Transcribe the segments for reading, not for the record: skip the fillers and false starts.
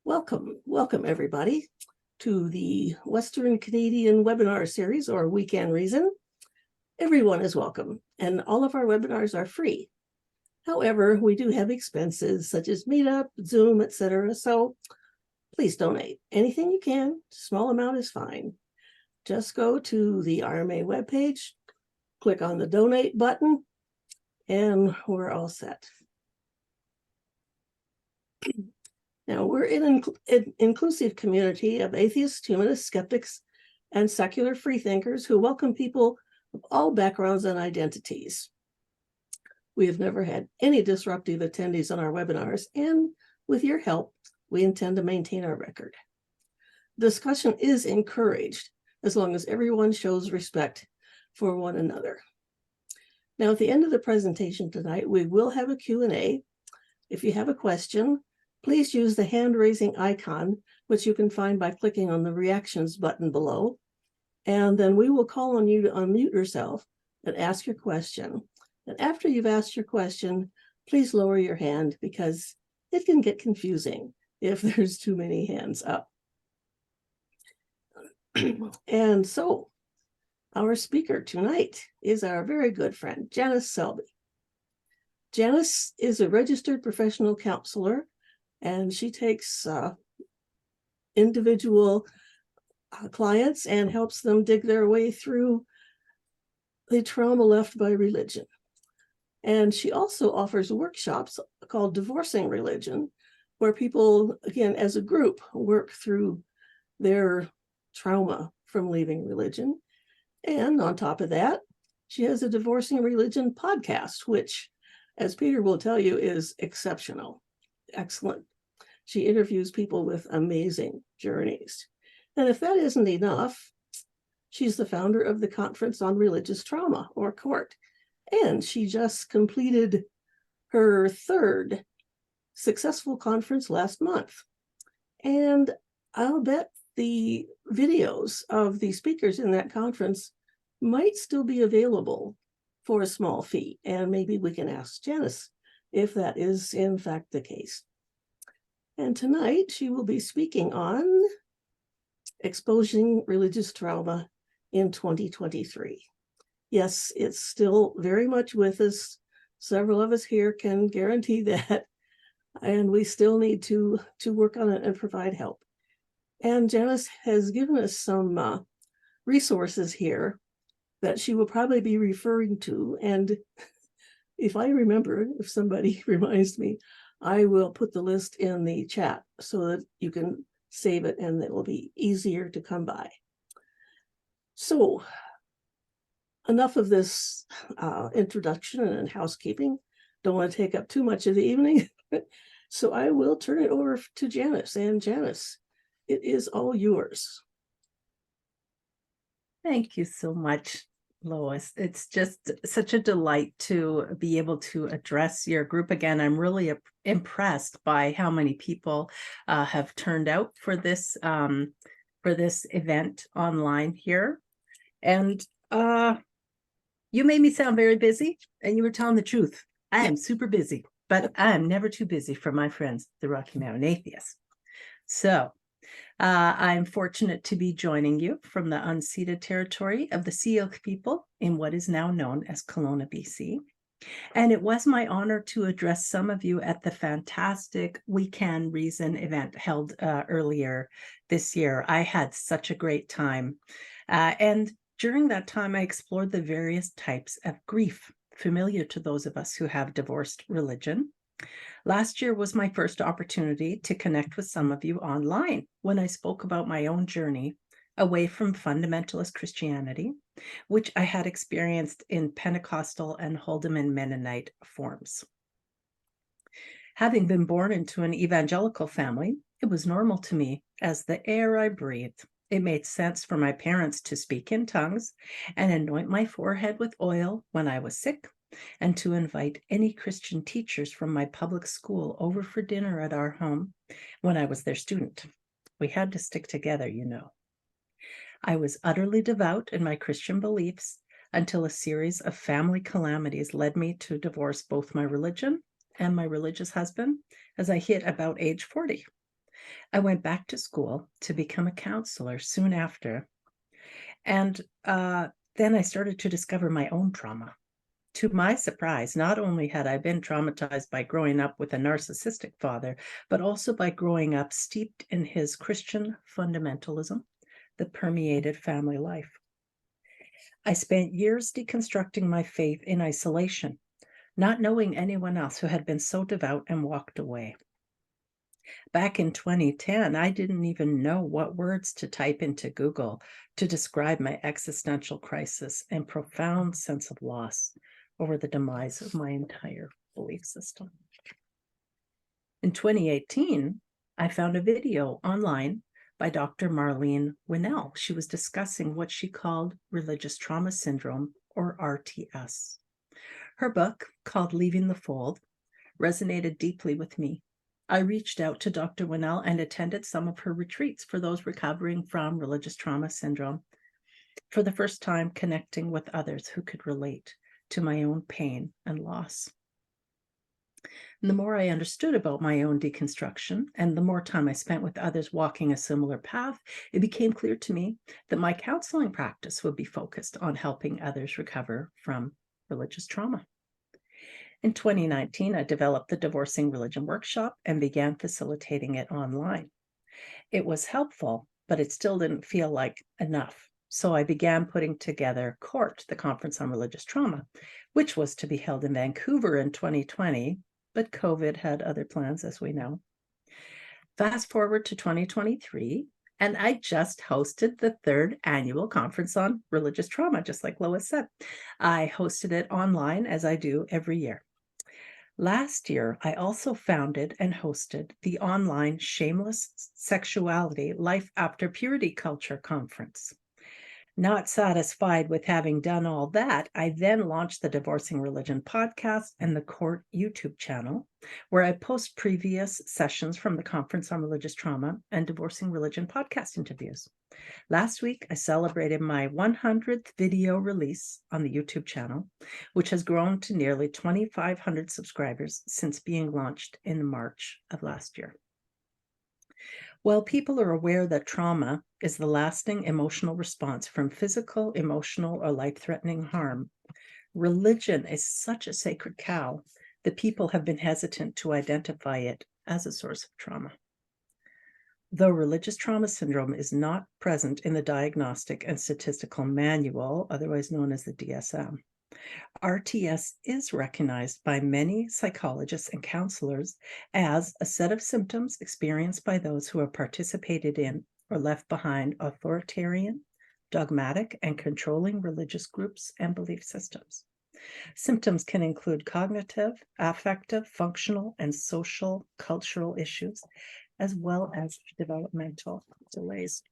Welcome everybody to the Western Canadian webinar series, or Weekend Reason. Everyone is welcome, and all of our webinars are free. However, we do have expenses such as Meetup, Zoom, etc. So please donate anything you can. Small amount is fine. Just go to the RMA webpage, click on the donate button, and we're all set. Now, we're in an inclusive community of atheists, humanists, skeptics, and secular freethinkers who welcome people of all backgrounds and identities. We have never had any disruptive attendees on our webinars, and with your help, we intend to maintain our record. Discussion is encouraged as long as everyone shows respect for one another. Now, at the end of the presentation tonight, we will have a Q&A. If you have a question, please use the hand-raising icon, which you can find by clicking on the reactions button below, and then we will call on you to unmute yourself and ask your question. And after you've asked your question, please lower your hand because it can get confusing if there's too many hands up. And so, our speaker tonight is our very good friend, Janice Selbie. Janice is a registered professional counselor, and she takes individual clients and helps them dig their way through the trauma left by religion. And she also offers workshops called Divorcing Religion, where people, again, as a group, work through their trauma from leaving religion. And on top of that, she has a Divorcing Religion podcast, which, as Peter will tell you, is exceptional, excellent. She interviews people with amazing journeys. And if that isn't enough, she's the founder of the Conference on Religious Trauma, or CORT. And she just completed her third successful conference last month. And I'll bet the videos of the speakers in that conference might still be available for a small fee. And maybe we can ask Janice if that is in fact the case. And tonight she will be speaking on exposing religious trauma in 2023. Yes, it's still very much with us. Several of us here can guarantee that, and we still need to work on it and provide help. And Janice has given us some resources here that she will probably be referring to. And if I remember, if somebody reminds me, I will put the list in the chat so that you can save it and it will be easier to come by. So enough of this introduction and housekeeping. Don't want to take up too much of the evening. So I will turn it over to Janice. And Janice, it is all yours. Thank you so much, Lois. It's just such a delight to be able to address your group again. I'm really impressed by how many people have turned out for this event online here. And you made me sound very busy, and you were telling the truth. I am super busy, but I am never too busy for my friends, the Rocky Mountain Atheists. So I'm fortunate to be joining you from the unceded territory of the Syilx people in what is now known as Kelowna, BC. And it was my honor to address some of you at the fantastic We Can Reason event held earlier this year. I had such a great time. And during that time, I explored the various types of grief familiar to those of us who have divorced religion. Last year was my first opportunity to connect with some of you online when I spoke about my own journey away from fundamentalist Christianity, which I had experienced in Pentecostal and Holdeman Mennonite forms. Having been born into an evangelical family, it was normal to me as the air I breathed. It made sense for my parents to speak in tongues and anoint my forehead with oil when I was sick, and to invite any Christian teachers from my public school over for dinner at our home when I was their student. We had to stick together, you know. I was utterly devout in my Christian beliefs until a series of family calamities led me to divorce both my religion and my religious husband as I hit about age 40. I went back to school to become a counselor soon after. And then I started to discover my own trauma. To my surprise, not only had I been traumatized by growing up with a narcissistic father, but also by growing up steeped in his Christian fundamentalism that permeated family life. I spent years deconstructing my faith in isolation, not knowing anyone else who had been so devout and walked away. Back in 2010, I didn't even know what words to type into Google to describe my existential crisis and profound sense of loss over the demise of my entire belief system. In 2018, I found a video online by Dr. Marlene Winnell. She was discussing what she called religious trauma syndrome, or RTS. Her book, called Leaving the Fold, resonated deeply with me. I reached out to Dr. Winnell and attended some of her retreats for those recovering from religious trauma syndrome, for the first time connecting with others who could relate to my own pain and loss. And the more I understood about my own deconstruction and the more time I spent with others walking a similar path, it became clear to me that my counseling practice would be focused on helping others recover from religious trauma. In 2019, I developed the Divorcing Religion workshop and began facilitating it online. It was helpful, but it still didn't feel like enough. So I began putting together CORT, the Conference on Religious Trauma, which was to be held in Vancouver in 2020, but COVID had other plans, as we know. Fast forward to 2023, and I just hosted the 3rd annual Conference on Religious Trauma, just like Lois said. I hosted it online, as I do every year. Last year, I also founded and hosted the online Shameless Sexuality Life After Purity Culture Conference. Not satisfied with having done all that, I then launched the Divorcing Religion podcast and the CORT YouTube channel, where I post previous sessions from the Conference on Religious Trauma and Divorcing Religion podcast interviews. Last week, I celebrated my 100th video release on the YouTube channel, which has grown to nearly 2,500 subscribers since being launched in March of last year. While people are aware that trauma is the lasting emotional response from physical, emotional, or life-threatening harm, religion is such a sacred cow that people have been hesitant to identify it as a source of trauma. Though religious trauma syndrome is not present in the Diagnostic and Statistical Manual, otherwise known as the DSM, RTS is recognized by many psychologists and counselors as a set of symptoms experienced by those who have participated in or left behind authoritarian, dogmatic, and controlling religious groups and belief systems. Symptoms can include cognitive, affective, functional, and social, cultural issues, as well as developmental delays.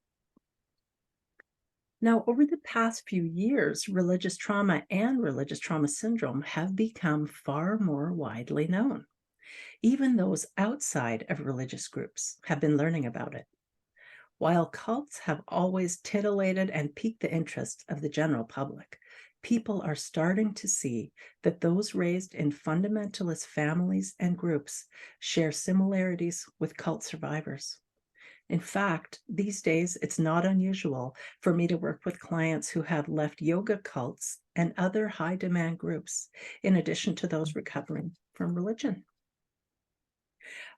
Now, over the past few years, religious trauma and religious trauma syndrome have become far more widely known. Even those outside of religious groups have been learning about it. While cults have always titillated and piqued the interest of the general public, people are starting to see that those raised in fundamentalist families and groups share similarities with cult survivors. In fact, these days, it's not unusual for me to work with clients who have left yoga cults and other high-demand groups, in addition to those recovering from religion.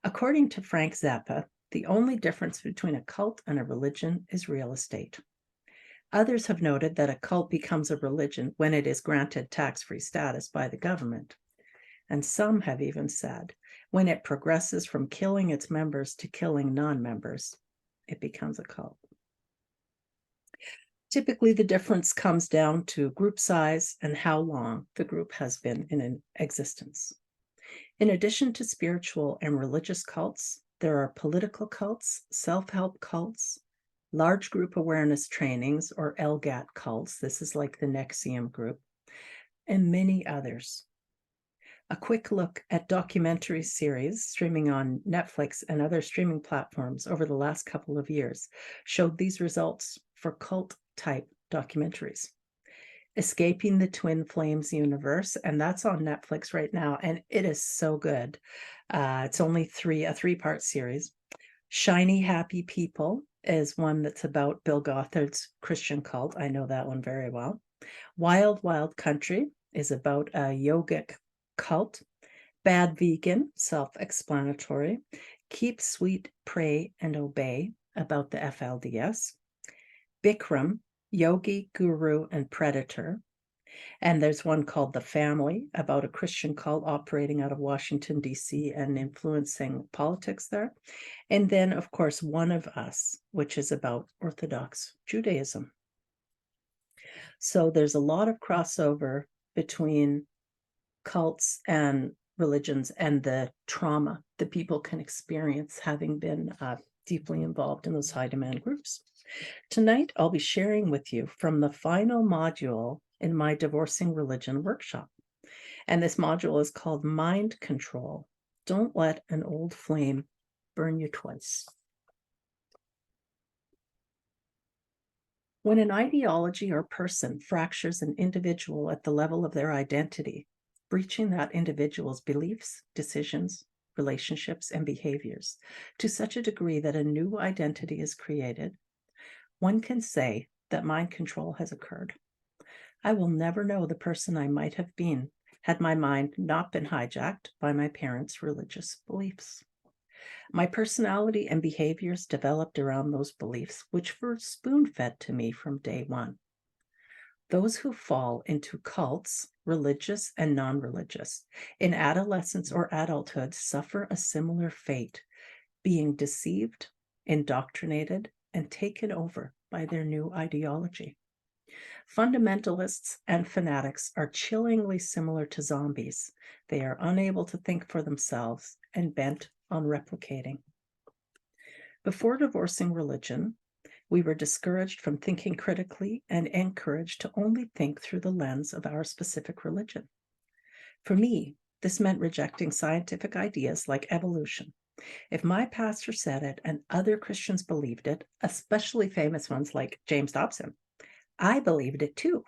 According to Frank Zappa, the only difference between a cult and a religion is real estate. Others have noted that a cult becomes a religion when it is granted tax-free status by the government. And some have even said, when it progresses from killing its members to killing non-members, it becomes a cult. Typically, the difference comes down to group size and how long the group has been in existence. In addition to spiritual and religious cults, there are political cults, self-help cults, large group awareness trainings, or LGAT cults. This is like the NXIVM group, and many others. A quick look at documentary series streaming on Netflix and other streaming platforms over the last couple of years showed these results for cult-type documentaries. Escaping the Twin Flames universe, and that's on Netflix right now, and it is so good. It's only a three-part series. Shiny Happy People is one that's about Bill Gothard's Christian cult. I know that one very well. Wild Wild Country is about a yogic cult. Bad Vegan, self-explanatory. Keep Sweet, Pray, and Obey, about the FLDS. Bikram, Yogi, Guru, and Predator. And there's one called The Family, about a Christian cult operating out of Washington, D.C. and influencing politics there. And then, of course, One of Us, which is about Orthodox Judaism. So there's a lot of crossover between cults and religions and the trauma that people can experience having been deeply involved in those high demand groups. Tonight, I'll be sharing with you from the final module in my Divorcing Religion workshop. And this module is called Mind Control. Don't let an old flame burn you twice. When an ideology or person fractures an individual at the level of their identity, breaching that individual's beliefs, decisions, relationships, and behaviors to such a degree that a new identity is created, one can say that mind control has occurred. I will never know the person I might have been had my mind not been hijacked by my parents' religious beliefs. My personality and behaviors developed around those beliefs, which were spoon-fed to me from day one. Those who fall into cults, religious and non-religious, in adolescence or adulthood suffer a similar fate, being deceived, indoctrinated, and taken over by their new ideology. Fundamentalists and fanatics are chillingly similar to zombies. They are unable to think for themselves and bent on replicating. Before divorcing religion, we were discouraged from thinking critically and encouraged to only think through the lens of our specific religion. For me, this meant rejecting scientific ideas like evolution. If my pastor said it and other Christians believed it, especially famous ones like James Dobson, I believed it too.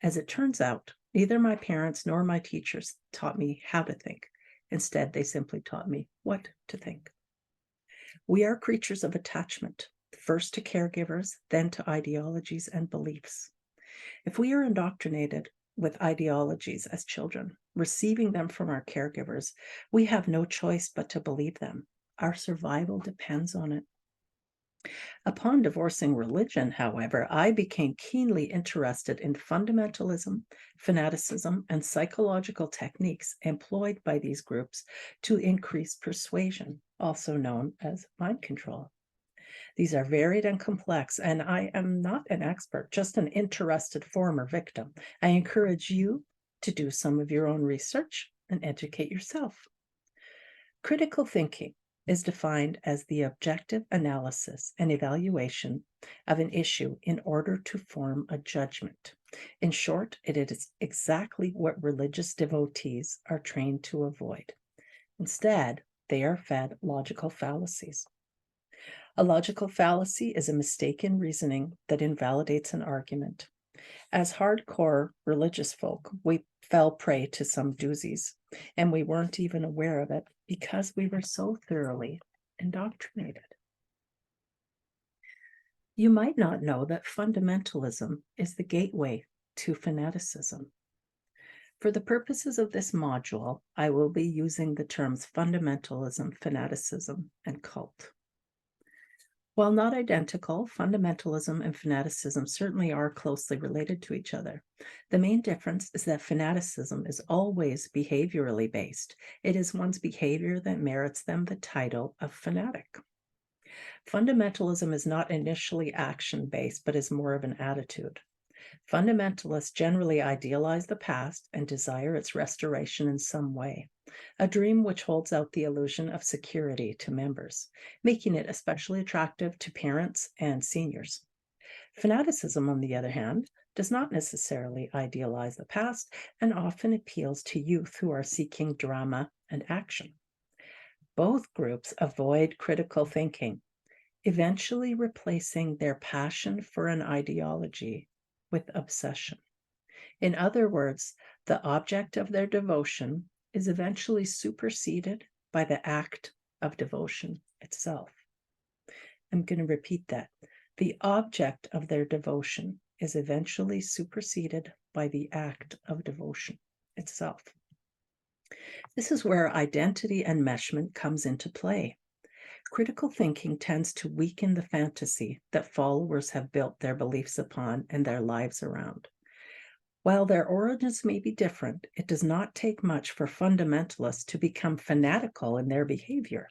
As it turns out, neither my parents nor my teachers taught me how to think. Instead, they simply taught me what to think. We are creatures of attachment, first to caregivers, then to ideologies and beliefs. If we are indoctrinated with ideologies as children, receiving them from our caregivers, we have no choice but to believe them. Our survival depends on it. Upon divorcing religion, however, I became keenly interested in fundamentalism, fanaticism, and psychological techniques employed by these groups to increase persuasion, also known as mind control. These are varied and complex, and I am not an expert, just an interested former victim. I encourage you to do some of your own research and educate yourself. Critical thinking is defined as the objective analysis and evaluation of an issue in order to form a judgment. In short, it is exactly what religious devotees are trained to avoid. Instead, they are fed logical fallacies. A logical fallacy is a mistaken reasoning that invalidates an argument. As hardcore religious folk, we fell prey to some doozies, and we weren't even aware of it because we were so thoroughly indoctrinated. You might not know that fundamentalism is the gateway to fanaticism. For the purposes of this module, I will be using the terms fundamentalism, fanaticism, and cult. While not identical, fundamentalism and fanaticism certainly are closely related to each other. The main difference is that fanaticism is always behaviorally based. It is one's behavior that merits them the title of fanatic. Fundamentalism is not initially action-based, but is more of an attitude. Fundamentalists generally idealize the past and desire its restoration in some way, a dream which holds out the illusion of security to members, making it especially attractive to parents and seniors. Fanaticism, on the other hand, does not necessarily idealize the past and often appeals to youth who are seeking drama and action. Both groups avoid critical thinking, eventually replacing their passion for an ideology with obsession. In other words, the object of their devotion is eventually superseded by the act of devotion itself. I'm going to repeat that. The object of their devotion is eventually superseded by the act of devotion itself. This is where identity enmeshment comes into play. Critical thinking tends to weaken the fantasy that followers have built their beliefs upon and their lives around. While their origins may be different, it does not take much for fundamentalists to become fanatical in their behavior.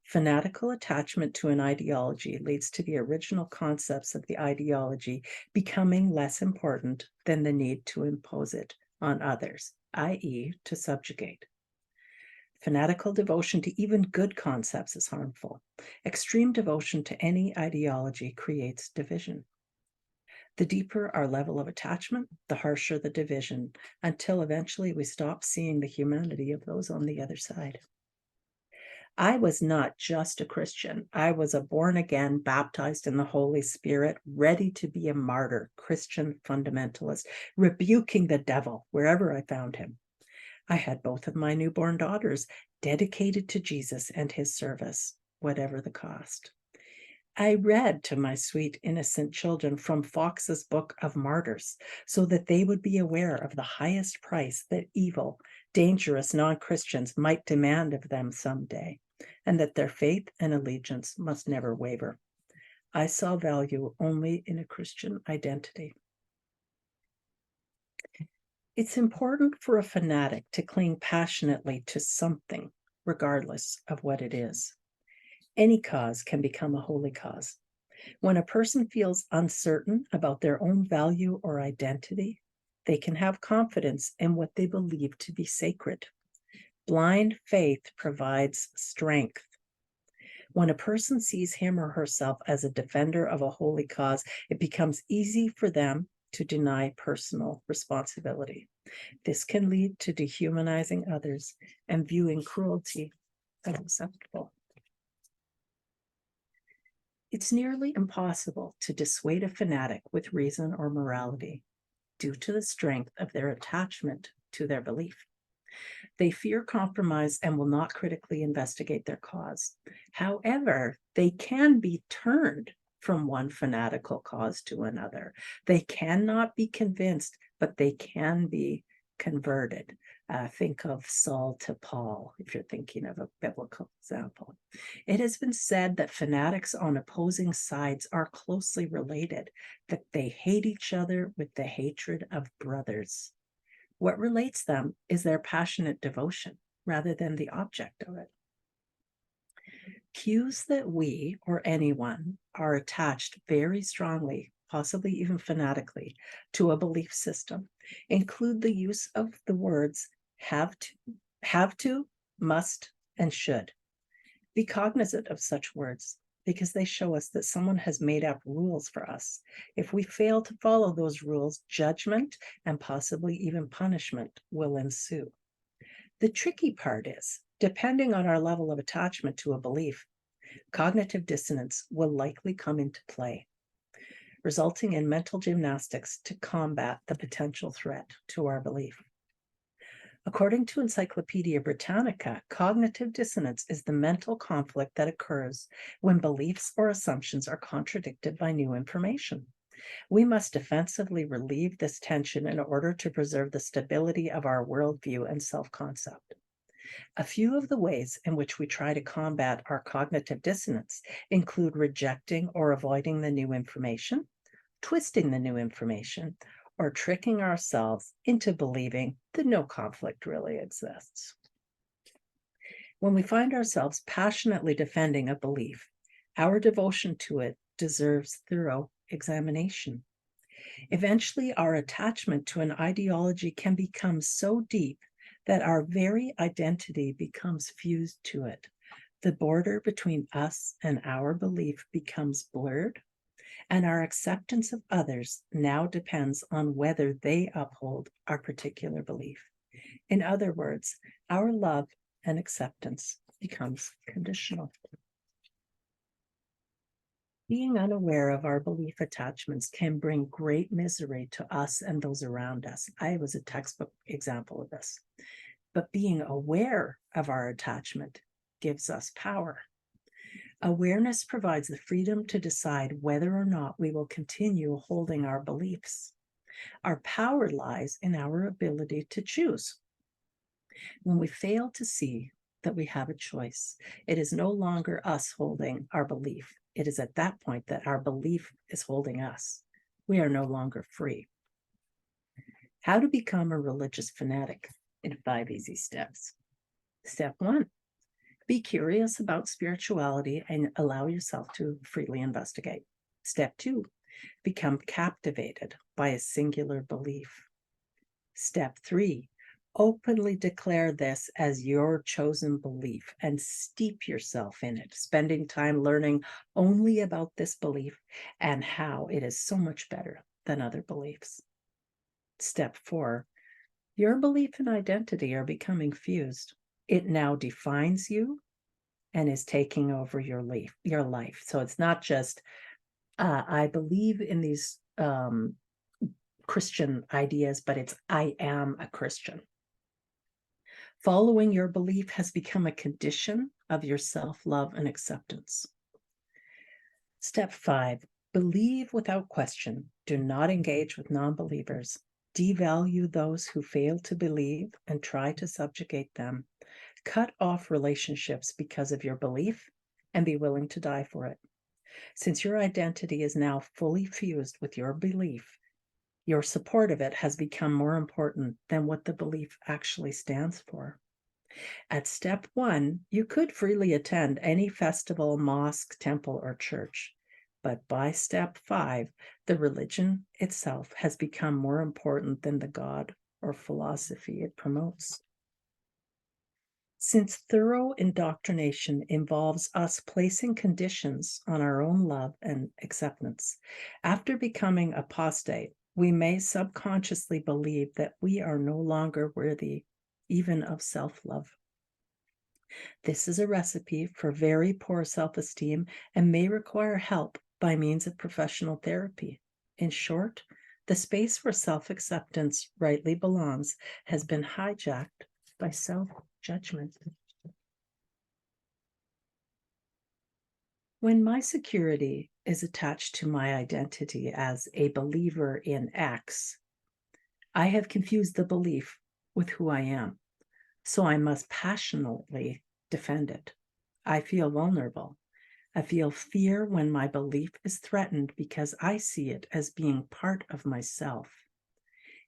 Fanatical attachment to an ideology leads to the original concepts of the ideology becoming less important than the need to impose it on others, i.e., to subjugate. Fanatical devotion to even good concepts is harmful. Extreme devotion to any ideology creates division. The deeper our level of attachment, the harsher the division, until eventually we stop seeing the humanity of those on the other side. I was not just a Christian. I was a born-again, baptized in the Holy Spirit, ready to be a martyr, Christian fundamentalist, rebuking the devil wherever I found him. I had both of my newborn daughters dedicated to Jesus and his service, whatever the cost. I read to my sweet, innocent children from Fox's Book of Martyrs so that they would be aware of the highest price that evil, dangerous non-Christians might demand of them someday, and that their faith and allegiance must never waver. I saw value only in a Christian identity. It's important for a fanatic to cling passionately to something, regardless of what it is. Any cause can become a holy cause. When a person feels uncertain about their own value or identity, they can have confidence in what they believe to be sacred. Blind faith provides strength. When a person sees him or herself as a defender of a holy cause, it becomes easy for them to deny personal responsibility. This can lead to dehumanizing others and viewing cruelty as acceptable. It's nearly impossible to dissuade a fanatic with reason or morality due to the strength of their attachment to their belief. They fear compromise and will not critically investigate their cause. However, they can be turned from one fanatical cause to another. They cannot be convinced, but they can be converted. Think of Saul to Paul, if you're thinking of a biblical example. It has been said that fanatics on opposing sides are closely related, that they hate each other with the hatred of brothers. What relates them is their passionate devotion rather than the object of it. Cues that we or anyone are attached very strongly, possibly even fanatically, to a belief system include the use of the words have to, must, and should. Be cognizant of such words because they show us that someone has made up rules for us. If we fail to follow those rules, judgment and possibly even punishment will ensue. The tricky part is, depending on our level of attachment to a belief, cognitive dissonance will likely come into play, resulting in mental gymnastics to combat the potential threat to our belief. According to Encyclopedia Britannica, cognitive dissonance is the mental conflict that occurs when beliefs or assumptions are contradicted by new information. We must defensively relieve this tension in order to preserve the stability of our worldview and self-concept. A few of the ways in which we try to combat our cognitive dissonance include rejecting or avoiding the new information, twisting the new information, or tricking ourselves into believing that no conflict really exists. When we find ourselves passionately defending a belief, our devotion to it deserves thorough examination. Eventually, our attachment to an ideology can become so deep that our very identity becomes fused to it. The border between us and our belief becomes blurred, and our acceptance of others now depends on whether they uphold our particular belief. In other words, our love and acceptance becomes conditional. Being unaware of our belief attachments can bring great misery to us and those around us. I was a textbook example of this. But being aware of our attachment gives us power. Awareness provides the freedom to decide whether or not we will continue holding our beliefs. Our power lies in our ability to choose. When we fail to see that we have a choice, it is no longer us holding our belief. It is at that point that our belief is holding us. We are no longer free. How to become a religious fanatic in 5 easy steps. Step 1, be curious about spirituality and allow yourself to freely investigate. Step 2, become captivated by a singular belief. Step 3, openly declare this as your chosen belief and steep yourself in it, spending time learning only about this belief and how it is so much better than other beliefs. Step 4, your belief and identity are becoming fused. It now defines you and is taking over your life. So it's not just, I believe in these Christian ideas, but it's, I am a Christian. Following your belief has become a condition of your self-love and acceptance. Step 5, believe without question. Do not engage with non-believers. Devalue those who fail to believe and try to subjugate them. Cut off relationships because of your belief and be willing to die for it. Since your identity is now fully fused with your belief, your support of it has become more important than what the belief actually stands for. At step 1, you could freely attend any festival, mosque, temple, or church. But by step 5, the religion itself has become more important than the God or philosophy it promotes. Since thorough indoctrination involves us placing conditions on our own love and acceptance, after becoming apostate, we may subconsciously believe that we are no longer worthy even of self-love. This is a recipe for very poor self-esteem and may require help by means of professional therapy. In short, the space where self-acceptance rightly belongs has been hijacked by self-judgment. When my security is attached to my identity as a believer in X, I have confused the belief with who I am, so I must passionately defend it. I feel vulnerable. I feel fear when my belief is threatened because I see it as being part of myself.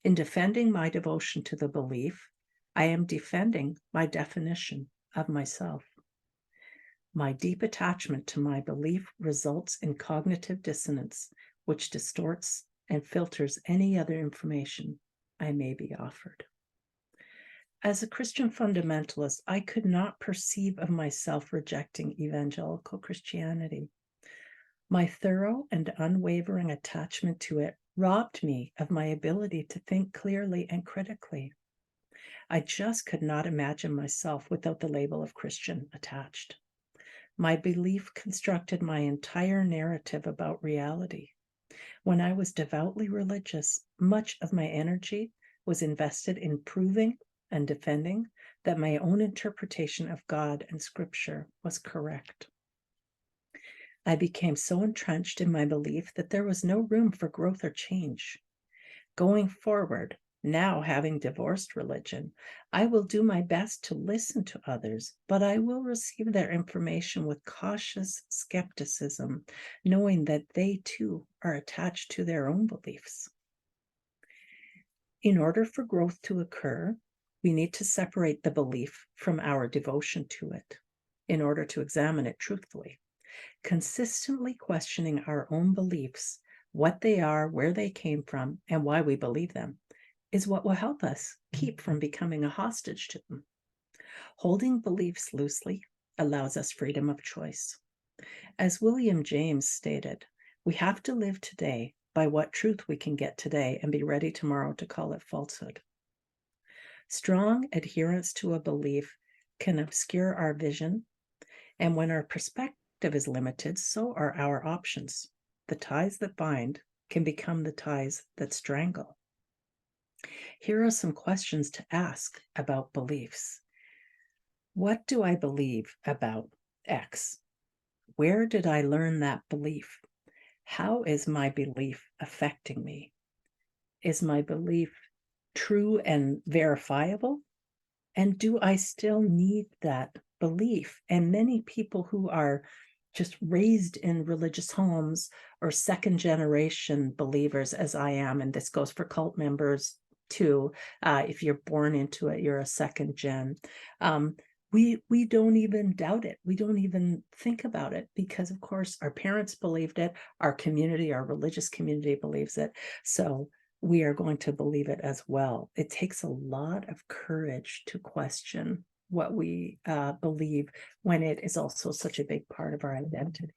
In defending my devotion to the belief, I am defending my definition of myself. My deep attachment to my belief results in cognitive dissonance, which distorts and filters any other information I may be offered. As a Christian fundamentalist, I could not perceive of myself rejecting evangelical Christianity. My thorough and unwavering attachment to it robbed me of my ability to think clearly and critically. I just could not imagine myself without the label of Christian attached. My belief constructed my entire narrative about reality. When I was devoutly religious, much of my energy was invested in proving and defending that my own interpretation of God and Scripture was correct. I became so entrenched in my belief that there was no room for growth or change. Going forward, now having divorced religion, I will do my best to listen to others, but I will receive their information with cautious skepticism, knowing that they too are attached to their own beliefs. In order for growth to occur, we need to separate the belief from our devotion to it in order to examine it truthfully. Consistently questioning our own beliefs, what they are, where they came from, and why we believe them, is what will help us keep from becoming a hostage to them. Holding beliefs loosely allows us freedom of choice. As William James stated, we have to live today by what truth we can get today and be ready tomorrow to call it falsehood. Strong adherence to a belief can obscure our vision, and when our perspective perspective is limited, so are our options. The ties that bind can become the ties that strangle. Here are some questions to ask about beliefs. What do I believe about X? Where did I learn that belief? How is my belief affecting me? Is my belief true and verifiable? And do I still need that belief? And many people who are just raised in religious homes or second generation believers, as I am, and this goes for cult members too, if you're born into it, you're a second gen. We don't even doubt it. We don't even think about it because, of course, our parents believed it. Our community, our religious community believes it. So we are going to believe it as well. It takes a lot of courage to question what we believe when it is also such a big part of our identity.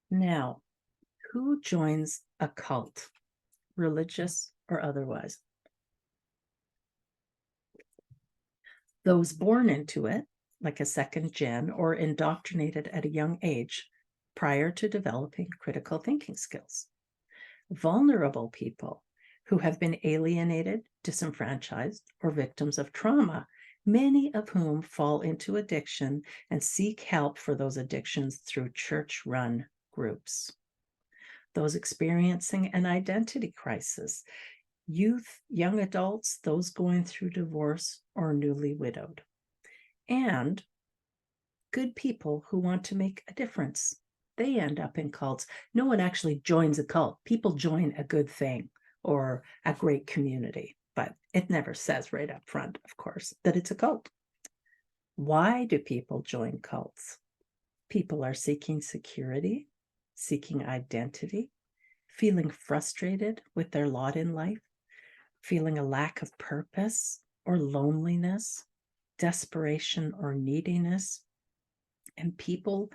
Now, who joins a cult, religious or otherwise? Those born into it, like a second gen, or indoctrinated at a young age prior to developing critical thinking skills. Vulnerable people who have been alienated, disenfranchised, or victims of trauma, many of whom fall into addiction and seek help for those addictions through church-run groups. Those experiencing an identity crisis, youth, young adults, those going through divorce or newly widowed, and good people who want to make a difference. They end up in cults. No one actually joins a cult. People join a good thing or a great community, but it never says right up front, of course, that it's a cult. Why do people join cults? People are seeking security, seeking identity, feeling frustrated with their lot in life, feeling a lack of purpose or loneliness, desperation or neediness. And people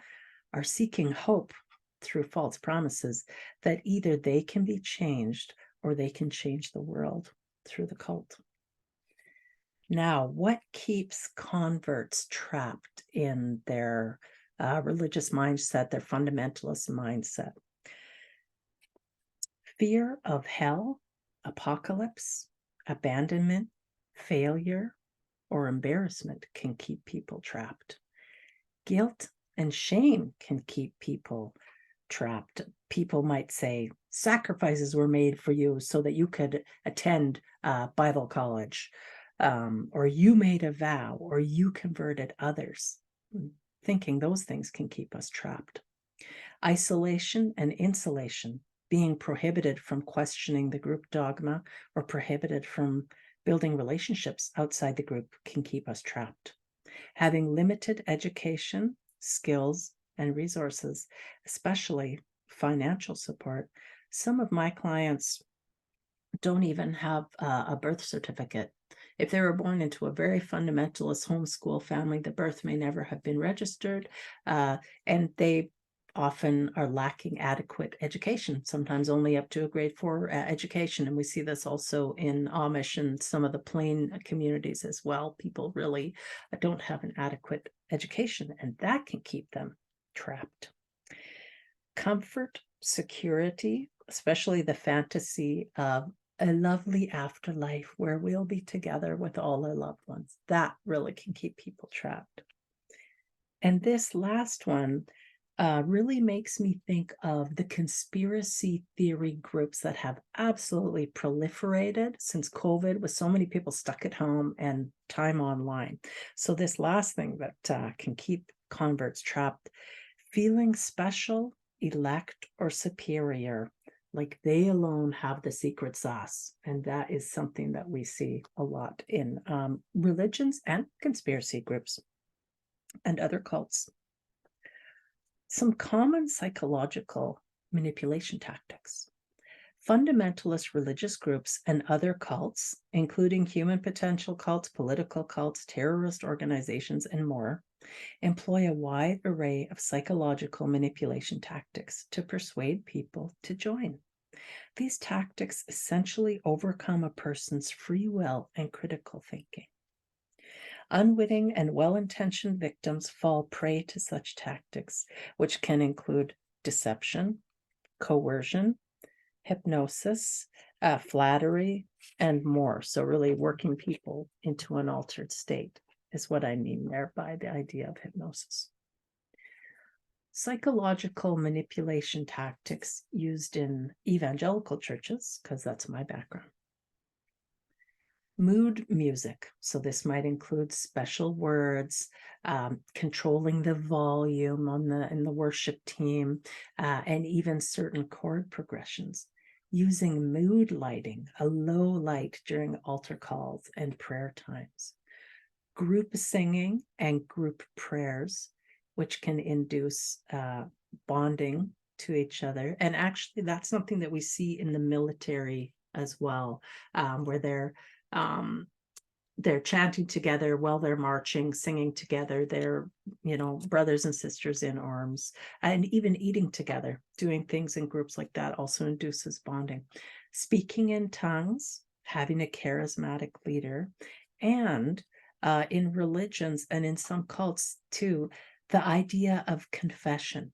are seeking hope through false promises that either they can be changed or they can change the world through the cult. Now, what keeps converts trapped in their religious mindset, their fundamentalist mindset? Fear of hell, apocalypse, abandonment, failure, or embarrassment can keep people trapped. Guilt and shame can keep people trapped. People might say sacrifices were made for you so that you could attend Bible college, or you made a vow, or you converted others. Thinking those things can keep us trapped. Isolation and insulation, being prohibited from questioning the group dogma or prohibited from building relationships outside the group, can keep us trapped. Having limited education, skills, and resources, especially financial support. Some of my clients don't even have a birth certificate. If they were born into a very fundamentalist homeschool family, the birth may never have been registered, and they often are lacking adequate education, sometimes only up to a grade 4 education. And we see this also in Amish and some of the plain communities as well. People really don't have an adequate education, and that can keep them trapped. Comfort, security, especially the fantasy of a lovely afterlife where we'll be together with all our loved ones, that really can keep people trapped. And this last one really makes me think of the conspiracy theory groups that have absolutely proliferated since COVID, with so many people stuck at home and time online. So this last thing that can keep converts trapped, feeling special, elect, or superior, like they alone have the secret sauce. And that is something that we see a lot in religions and conspiracy groups and other cults. Some common psychological manipulation tactics. Fundamentalist religious groups and other cults, including human potential cults, political cults, terrorist organizations, and more, employ a wide array of psychological manipulation tactics to persuade people to join. These tactics essentially overcome a person's free will and critical thinking. Unwitting and well-intentioned victims fall prey to such tactics, which can include deception, coercion, hypnosis, flattery, and more. So really working people into an altered state is what I mean there by the idea of hypnosis. Psychological manipulation tactics used in evangelical churches, because that's my background. Mood music. So this might include special words, controlling the volume in the worship team, and even certain chord progressions. Using mood lighting, a low light during altar calls and prayer times. Group singing and group prayers, which can induce bonding to each other. And actually, that's something that we see in the military as well, where they're chanting together while they're marching, singing together. They're, brothers and sisters in arms, and even eating together, doing things in groups like that also induces bonding. Speaking in tongues, having a charismatic leader, and in religions and in some cults too, the idea of confession.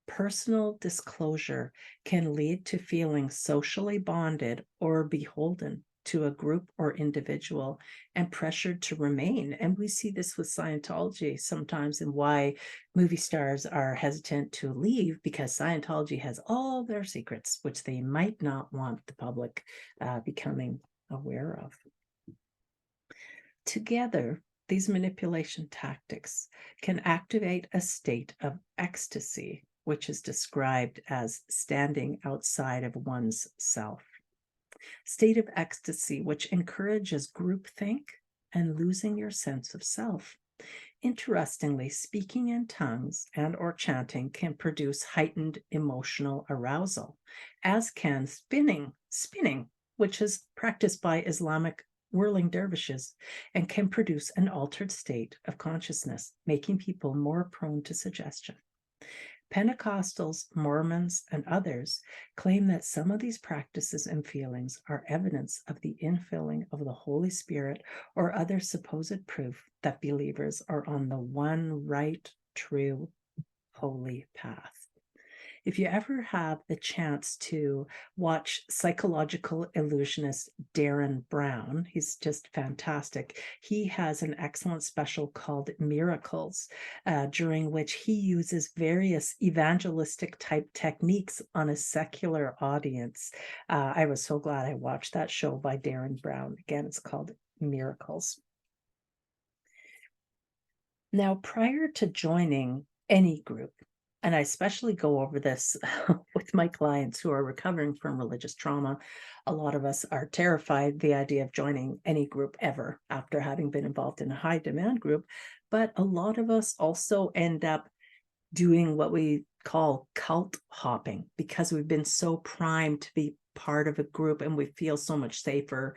Personal disclosure can lead to feeling socially bonded or beholden to a group or individual and pressured to remain. And we see this with Scientology sometimes, and why movie stars are hesitant to leave, because Scientology has all their secrets, which they might not want the public becoming aware of. Together, these manipulation tactics can activate a state of ecstasy, which is described as standing outside of one's self. State of ecstasy, which encourages groupthink and losing your sense of self. Interestingly, speaking in tongues and or chanting can produce heightened emotional arousal, as can spinning, which is practiced by Islamic whirling dervishes, and can produce an altered state of consciousness, making people more prone to suggestion. Pentecostals, Mormons, and others claim that some of these practices and feelings are evidence of the infilling of the Holy Spirit or other supposed proof that believers are on the one right, true, holy path. If you ever have the chance to watch psychological illusionist Darren Brown, he's just fantastic. He has an excellent special called Miracles, during which he uses various evangelistic type techniques on a secular audience. I was so glad I watched that show by Darren Brown. Again, it's called Miracles. Now, prior to joining any group, and I especially go over this with my clients who are recovering from religious trauma. A lot of us are terrified the idea of joining any group ever after having been involved in a high demand group. But a lot of us also end up doing what we call cult hopping, because we've been so primed to be part of a group and we feel so much safer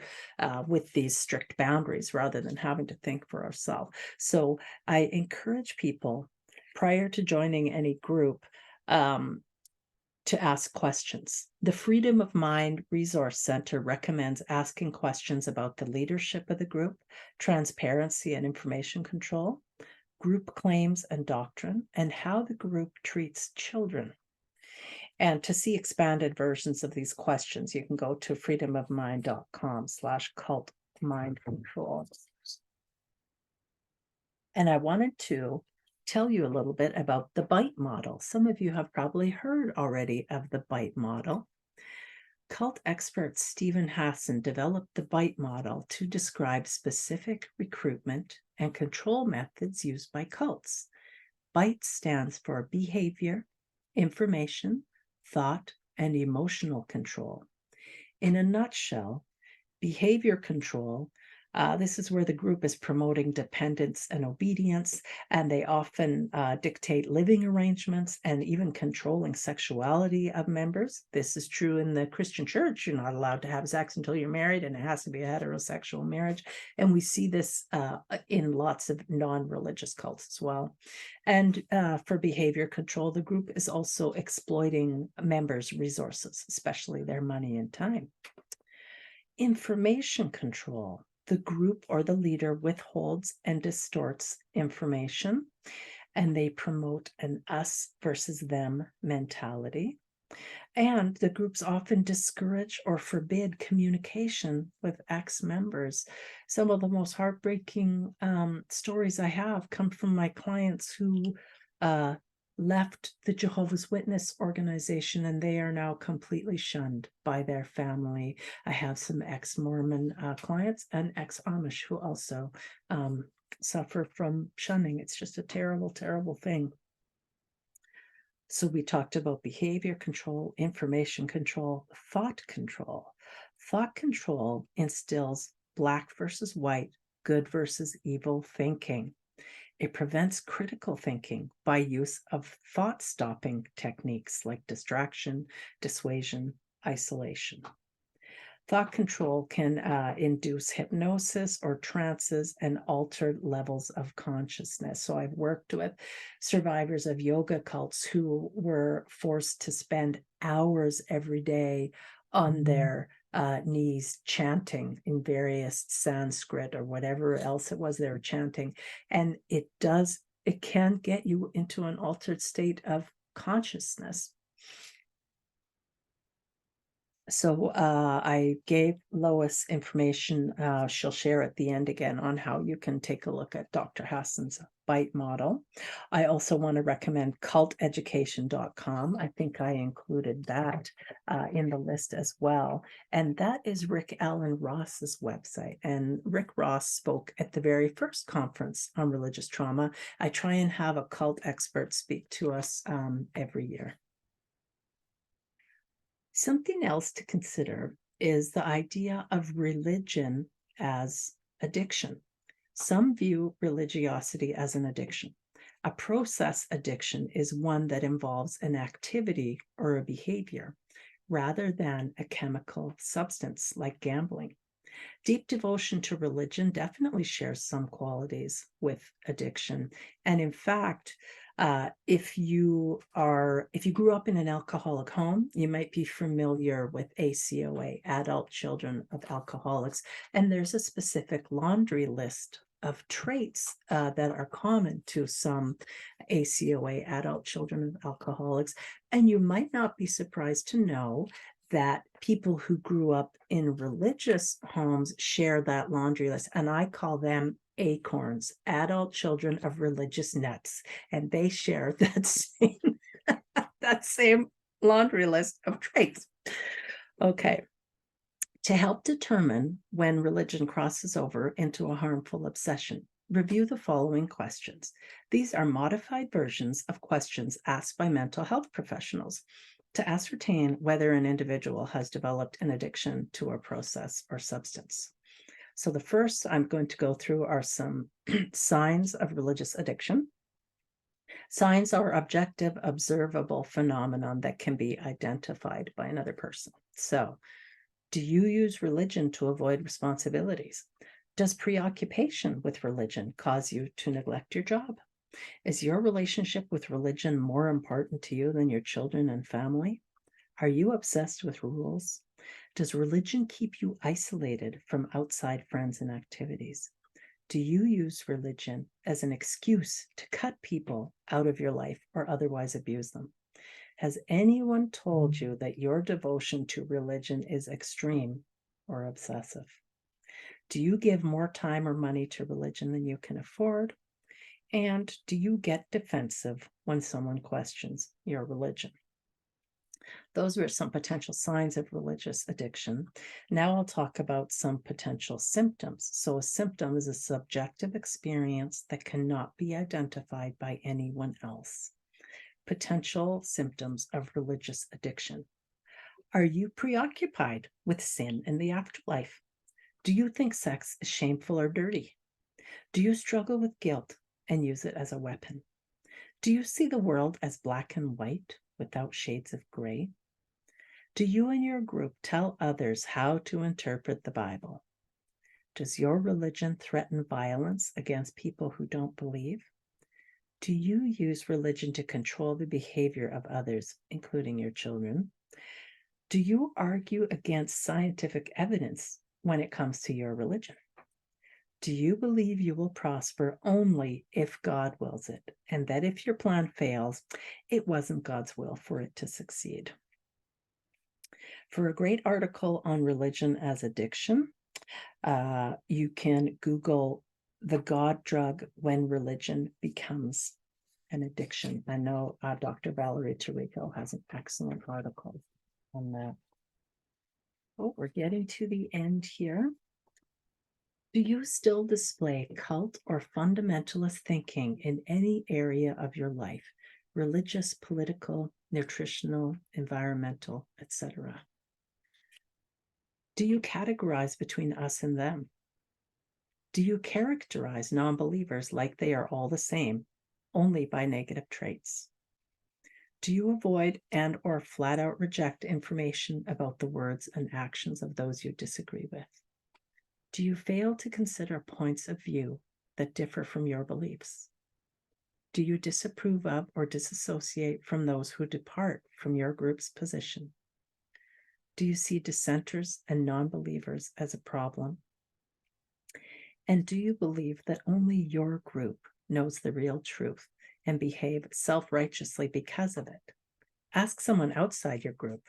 with these strict boundaries rather than having to think for ourselves. So I encourage people prior to joining any group to ask questions. The Freedom of Mind Resource Center recommends asking questions about the leadership of the group, transparency and information control, group claims and doctrine, and how the group treats children. And to see expanded versions of these questions, you can go to freedomofmind.com/cult mind control. And I wanted to tell you a little bit about the BITE model. Some of you have probably heard already of the BITE model. Cult expert Stephen Hassan developed the BITE model to describe specific recruitment and control methods used by cults. BITE stands for behavior, information, thought, and emotional control. In a nutshell, behavior control, this is where the group is promoting dependence and obedience, and they often dictate living arrangements and even controlling sexuality of members. This is true in the Christian church. You're not allowed to have sex until you're married, and it has to be a heterosexual marriage. And we see this in lots of non-religious cults as well. And for behavior control, the group is also exploiting members' resources, especially their money and time. Information control. the group or the leader withholds and distorts information, and they promote an us versus them mentality. And the groups often discourage or forbid communication with ex-members. Some of the most heartbreaking stories I have come from my clients who left the Jehovah's Witness organization, and they are now completely shunned by their family. I have some ex-Mormon clients and ex-Amish who also suffer from shunning. It's just a terrible, terrible thing. So we talked about behavior control, information control, thought control. Thought control instills black versus white, good versus evil thinking. It prevents critical thinking by use of thought-stopping techniques like distraction, dissuasion, isolation. Thought control can induce hypnosis or trances and altered levels of consciousness. So I've worked with survivors of yoga cults who were forced to spend hours every day on their knees chanting in various Sanskrit or whatever else it was they were chanting. And it can get you into an altered state of consciousness. So I gave Lois information, she'll share at the end again on how you can take a look at Dr. Hassan's BITE model. I also want to recommend culteducation.com. I think I included that in the list as well. And that is Rick Alan Ross's website. And Rick Ross spoke at the very first conference on religious trauma. I try and have a cult expert speak to us every year. Something else to consider is the idea of religion as addiction. Some view religiosity as an addiction. A process addiction is one that involves an activity or a behavior rather than a chemical substance like gambling. Deep devotion to religion definitely shares some qualities with addiction. And in fact, if you grew up in an alcoholic home, you might be familiar with ACOA, Adult Children of Alcoholics, and there's a specific laundry list of traits that are common to some ACOA, Adult Children of Alcoholics. And you might not be surprised to know that people who grew up in religious homes share that laundry list, and I call them acorns, adult children of religious nuts, and they share that same laundry list of traits. Okay. To help determine when religion crosses over into a harmful obsession, review the following questions. These are modified versions of questions asked by mental health professionals to ascertain whether an individual has developed an addiction to a process or substance. So the first I'm going to go through are some signs of religious addiction. Signs are objective, observable phenomenon that can be identified by another person. So, do you use religion to avoid responsibilities? Does preoccupation with religion cause you to neglect your job? Is your relationship with religion more important to you than your children and family? Are you obsessed with rules? Does religion keep you isolated from outside friends and activities? Do you use religion as an excuse to cut people out of your life or otherwise abuse them? Has anyone told you that your devotion to religion is extreme or obsessive? Do you give more time or money to religion than you can afford? And do you get defensive when someone questions your religion? Those were some potential signs of religious addiction. Now I'll talk about some potential symptoms. So a symptom is a subjective experience that cannot be identified by anyone else. Potential symptoms of religious addiction. Are you preoccupied with sin in the afterlife? Do you think sex is shameful or dirty? Do you struggle with guilt and use it as a weapon? Do you see the world as black and white without shades of gray? Do you and your group tell others how to interpret the Bible? Does your religion threaten violence against people who don't believe? Do you use religion to control the behavior of others, including your children? Do you argue against scientific evidence when it comes to your religion? Do you believe you will prosper only if God wills it, and that if your plan fails, it wasn't God's will for it to succeed? For a great article on religion as addiction, you can Google the God drug when religion becomes an addiction. I know Dr. Valerie Tirico has an excellent article on that. Oh, we're getting to the end here. Do you still display cult or fundamentalist thinking in any area of your life? Religious, political, nutritional, environmental, etc. Do you categorize between us and them? Do you characterize non-believers like they are all the same, only by negative traits? Do you avoid and or flat out reject information about the words and actions of those you disagree with? Do you fail to consider points of view that differ from your beliefs? Do you disapprove of or disassociate from those who depart from your group's position? Do you see dissenters and non-believers as a problem? And do you believe that only your group knows the real truth and behave self-righteously because of it? Ask someone outside your group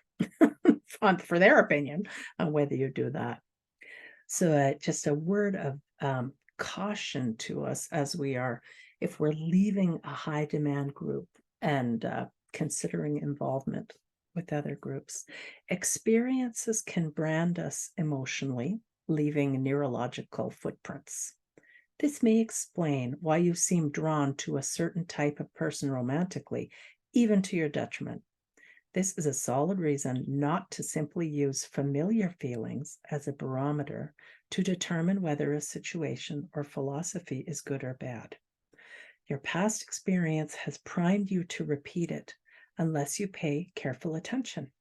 for their opinion on whether you do that. So just a word of caution to us as if we're leaving a high demand group and considering involvement with other groups. Experiences can brand us emotionally, leaving neurological footprints. This may explain why you seem drawn to a certain type of person romantically, even to your detriment. This is a solid reason not to simply use familiar feelings as a barometer to determine whether a situation or philosophy is good or bad. Your past experience has primed you to repeat it unless you pay careful attention.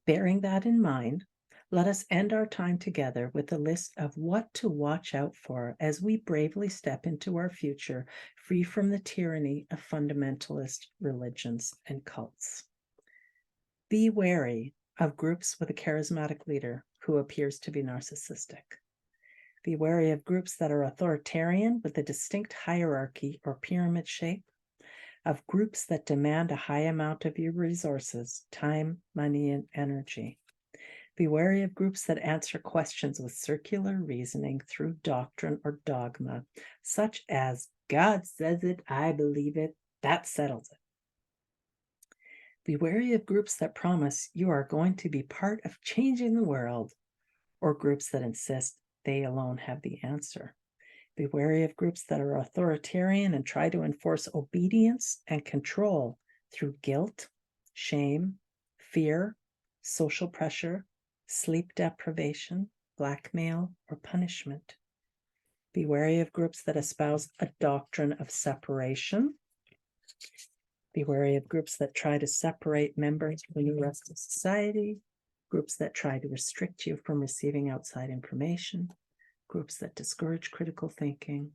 Bearing that in mind, let us end our time together with a list of what to watch out for as we bravely step into our future, free from the tyranny of fundamentalist religions and cults. Be wary of groups with a charismatic leader who appears to be narcissistic. Be wary of groups that are authoritarian with a distinct hierarchy or pyramid shape, of groups that demand a high amount of your resources, time, money, and energy. Be wary of groups that answer questions with circular reasoning through doctrine or dogma, such as, God says it, I believe it, that settles it. Be wary of groups that promise you are going to be part of changing the world, or groups that insist they alone have the answer. Be wary of groups that are authoritarian and try to enforce obedience and control through guilt, shame, fear, social pressure, sleep deprivation, blackmail, or punishment. Be wary of groups that espouse a doctrine of separation. Be wary of groups that try to separate members from the rest of society, groups that try to restrict you from receiving outside information, groups that discourage critical thinking.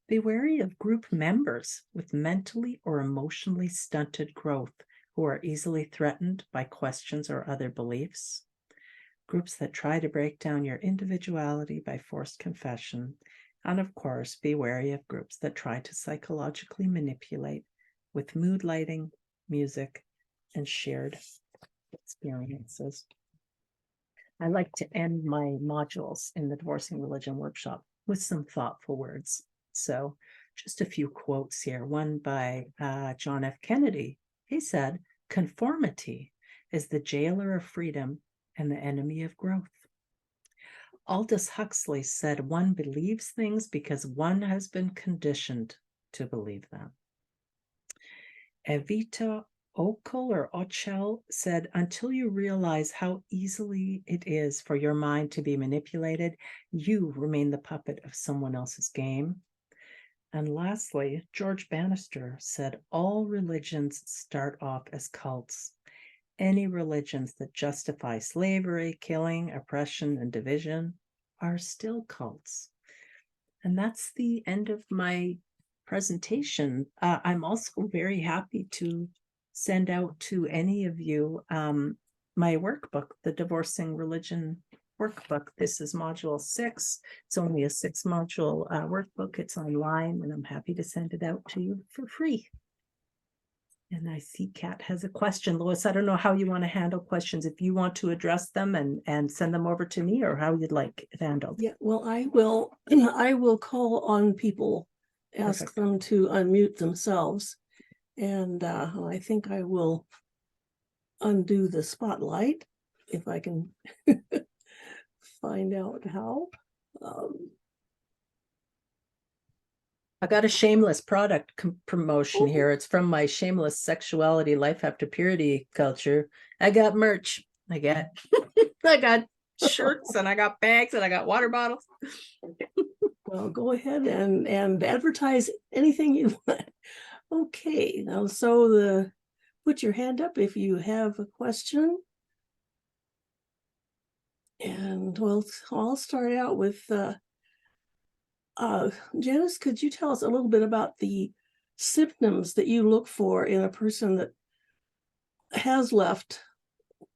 Be wary of group members with mentally or emotionally stunted growth who are easily threatened by questions or other beliefs. Groups that try to break down your individuality by forced confession. And of course, be wary of groups that try to psychologically manipulate with mood lighting, music, and shared experiences. I like to end my modules in the Divorcing Religion workshop with some thoughtful words. So just a few quotes here. One by John F. Kennedy. He said, "Conformity is the jailer of freedom and the enemy of growth." Aldous Huxley said, "One believes things because one has been conditioned to believe them." Evita Ochel said, "Until you realize how easily it is for your mind to be manipulated, you remain the puppet of someone else's game." And lastly, George Bannister said, "All religions start off as cults. Any religions that justify slavery, killing, oppression, and division are still cults." And that's the end of my presentation. I'm also very happy to send out to any of you my workbook, the Divorcing Religion workbook. This is module 6. It's only a 6-module workbook. It's online, and I'm happy to send it out to you for free. And I see Kat has a question. Lois, I don't know how you want to handle questions, if you want to address them and send them over to me, or how you'd like it handled. Yeah, well, I will call on people, ask Perfect. them to unmute themselves. And I think I will undo the spotlight if I can find out how. I got a shameless product promotion Oh. here. It's from my shameless sexuality life after purity culture. I got merch. I got shirts, and I got bags, and I got water bottles. Well, go ahead and advertise anything you want. Okay, now put your hand up if you have a question. And well, I'll start out with Janice, could you tell us a little bit about the symptoms that you look for in a person that has left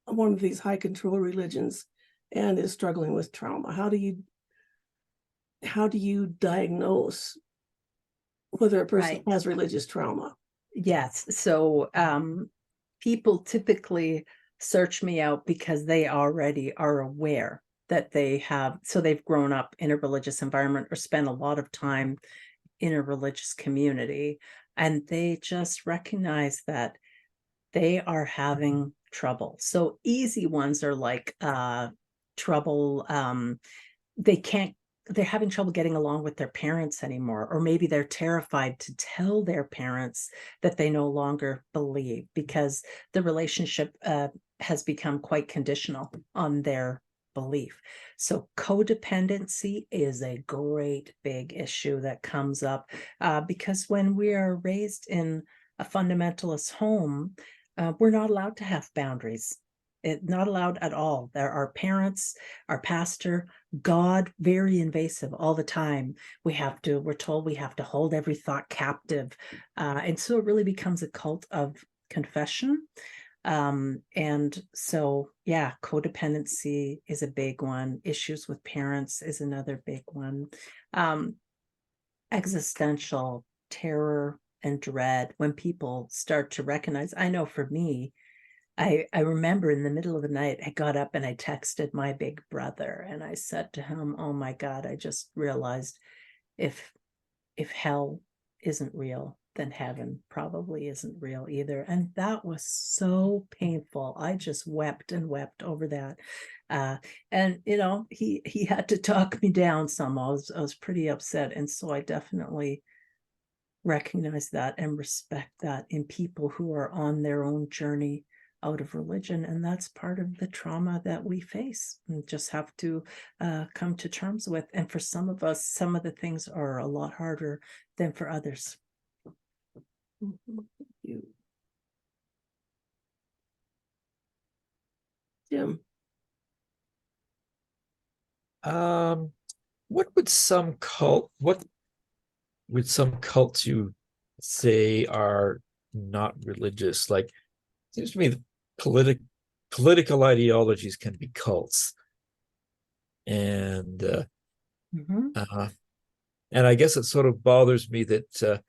one of these high control religions and is struggling with trauma? How do you diagnose whether a person has religious trauma? Yes. So people typically search me out because they already are aware that they've grown up in a religious environment or spent a lot of time in a religious community, and they just recognize that they are having trouble. So easy ones are like trouble, they're having trouble getting along with their parents anymore, or maybe they're terrified to tell their parents that they no longer believe because the relationship has become quite conditional on their belief. So codependency is a great big issue that comes up because when we are raised in a fundamentalist home, we're not allowed to have boundaries. Not allowed at all. There are parents, our pastor, God, very invasive all the time. We're told we have to hold every thought captive. And so it really becomes a cult of confession. And so, yeah, codependency is a big one. Issues with parents is another big one. Existential terror and dread, when people start to recognize, I know for me, I remember in the middle of the night, I got up and I texted my big brother and I said to him, oh my God, I just realized if hell isn't real, then heaven probably isn't real either. And that was so painful. I just wept and wept over that. And he had to talk me down some. I was pretty upset. And so I definitely recognize that and respect that in people who are on their own journey out of religion. And that's part of the trauma that we face and just have to come to terms with. And for some of us, some of the things are a lot harder than for others. Thank you. Jim. What would some cults you say are not religious? Like, it seems to me that political ideologies can be cults, and and I guess it sort of bothers me that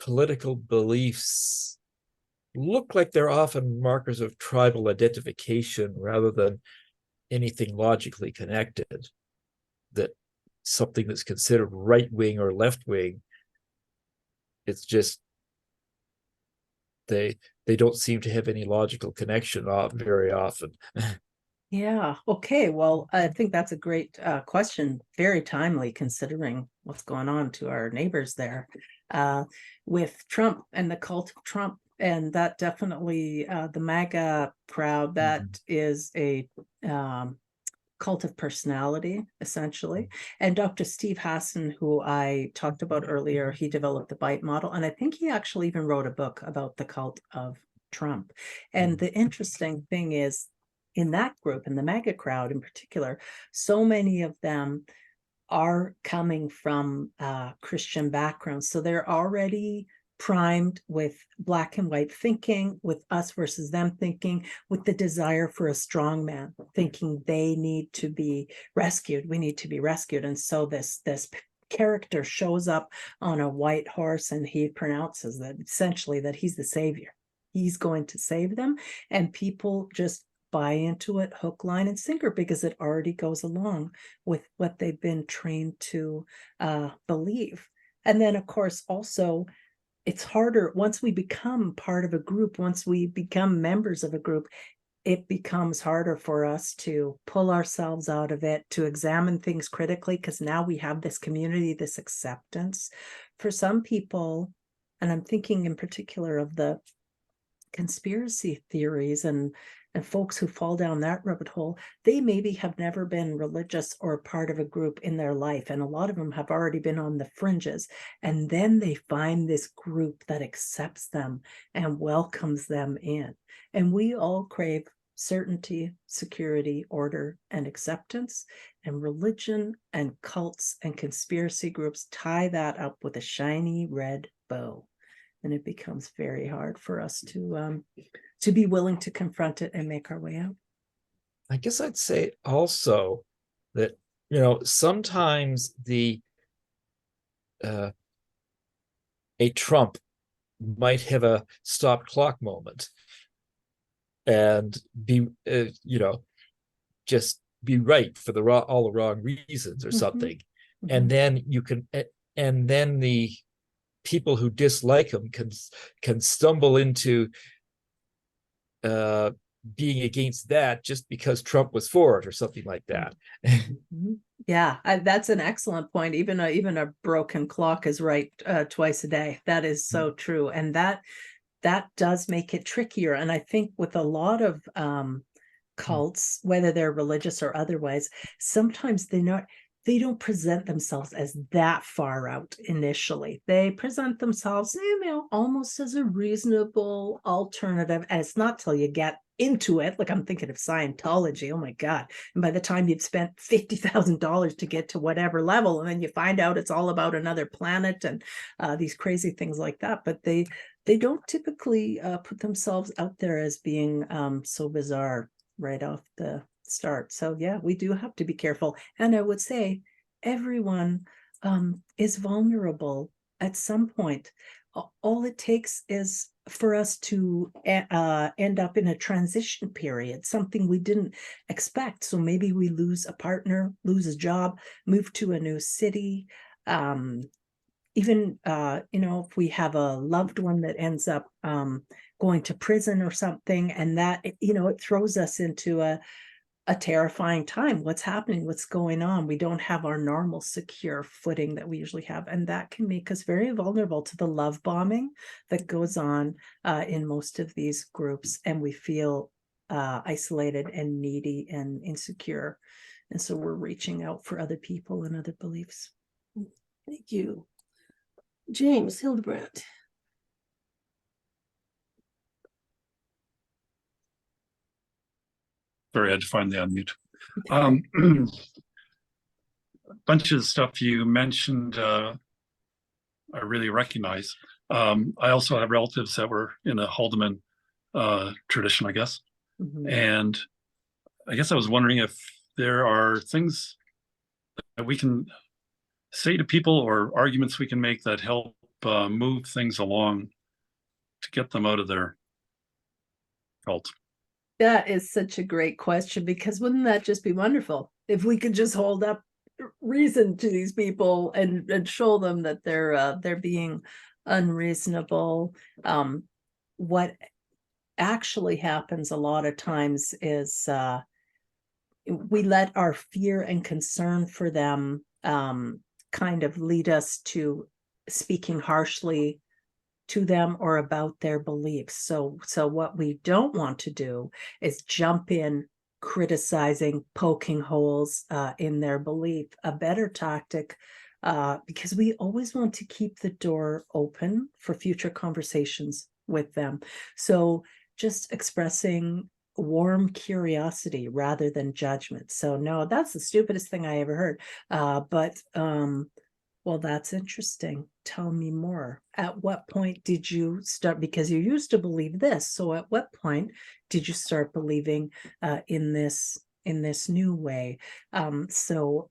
political beliefs look like they're often markers of tribal identification rather than anything logically connected. That something that's considered right wing or left wing, it's just they don't seem to have any logical connection very often. Yeah. Okay. Well, I think that's a great question. Very timely considering what's going on to our neighbors there with Trump and the cult of Trump. And that definitely the MAGA crowd, that is a cult of personality, essentially. And Dr. Steve Hassan, who I talked about earlier, he developed the BITE model. And I think he actually even wrote a book about the cult of Trump. And the interesting thing is, in that group, in the MAGA crowd in particular, so many of them are coming from Christian backgrounds. So they're already primed with black and white thinking, with us versus them thinking, with the desire for a strong man, thinking they need to be rescued. We need to be rescued. And so this character shows up on a white horse, and he pronounces that essentially that he's the savior. He's going to save them. And people just buy into it hook, line, and sinker, because it already goes along with what they've been trained to believe. And then, of course, also, it's harder once we become part of a group, once we become members of a group, it becomes harder for us to pull ourselves out of it, to examine things critically, because now we have this community, this acceptance. For some people, and I'm thinking in particular of the conspiracy theories and folks who fall down that rabbit hole, they maybe have never been religious or part of a group in their life. And a lot of them have already been on the fringes. And then they find this group that accepts them and welcomes them in. And we all crave certainty, security, order, and acceptance. And religion and cults and conspiracy groups tie that up with a shiny red bow. And it becomes very hard for us to be willing to confront it and make our way out. I guess I'd say also that, sometimes a Trump might have a stop clock moment and be, just be right for all the wrong reasons or something. Mm-hmm. And then the people who dislike him can stumble into being against that just because Trump was for it or something like that. Yeah, that's an excellent point. Even a broken clock is right twice a day. That is so true, and that does make it trickier. And I think with a lot of cults, whether they're religious or otherwise, sometimes they don't present themselves as that far out initially. They present themselves, almost as a reasonable alternative. And it's not till you get into it, like I'm thinking of Scientology, oh my God. And by the time you've spent $50,000 to get to whatever level, and then you find out it's all about another planet and these crazy things like that. But they don't typically put themselves out there as being so bizarre right off the start. So yeah, we do have to be careful. And I would say everyone is vulnerable at some point. All it takes is for us to end up in a transition period, something we didn't expect. So maybe we lose a partner, lose a job, move to a new city. Even, if we have a loved one that ends up going to prison or something, and that, it throws us into a terrifying time. What's happening? What's going on? We don't have our normal secure footing that we usually have. And that can make us very vulnerable to the love bombing that goes on in most of these groups. And we feel isolated and needy and insecure. And so we're reaching out for other people and other beliefs. Thank you. James Hildebrandt. Sorry, I had to find the unmute. A bunch of stuff you mentioned I really recognize. I also have relatives that were in a Haldeman tradition, I guess. Mm-hmm. And I guess I was wondering if there are things that we can say to people or arguments we can make that help move things along to get them out of their cult. That is such a great question, because wouldn't that just be wonderful if we could just hold up reason to these people and show them that they're being unreasonable. What actually happens a lot of times is we let our fear and concern for them kind of lead us to speaking harshly to them or about their beliefs. So what we don't want to do is jump in criticizing, poking holes in their belief. A better tactic, because we always want to keep the door open for future conversations with them. So just expressing warm curiosity rather than judgment. So no, that's the stupidest thing I ever heard. But Well, that's interesting. Tell me more. At what point did you start? Because you used to believe this. So at what point did you start believing in this new way? So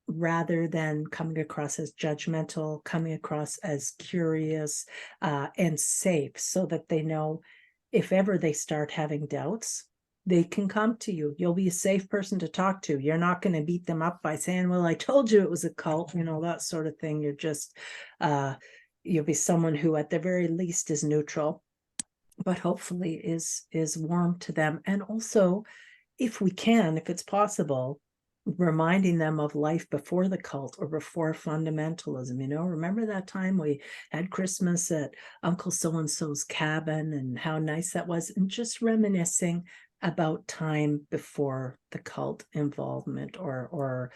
rather than coming across as judgmental, coming across as curious and safe, so that they know if ever they start having doubts, they can come to you. You'll be a safe person to talk to. You're not going to beat them up by saying, well, I told you it was a cult, that sort of thing. You're just, you'll be someone who at the very least is neutral, but hopefully is warm to them. And also, if it's possible, reminding them of life before the cult or before fundamentalism. Remember that time we had Christmas at Uncle so-and-so's cabin and how nice that was, and just reminiscing about time before the cult involvement, or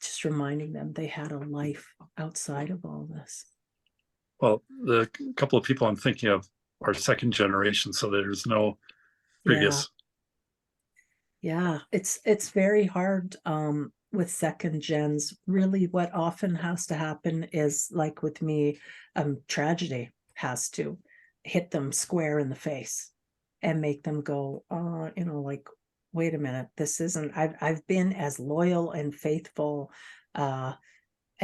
just reminding them they had a life outside of all this. Well, the couple of people I'm thinking of are second generation, so there's no previous. Yeah, it's very hard with second gens. Really, what often has to happen is, like with me, tragedy has to hit them square in the face and make them go, like, wait a minute, this isn't, I've been as loyal and faithful and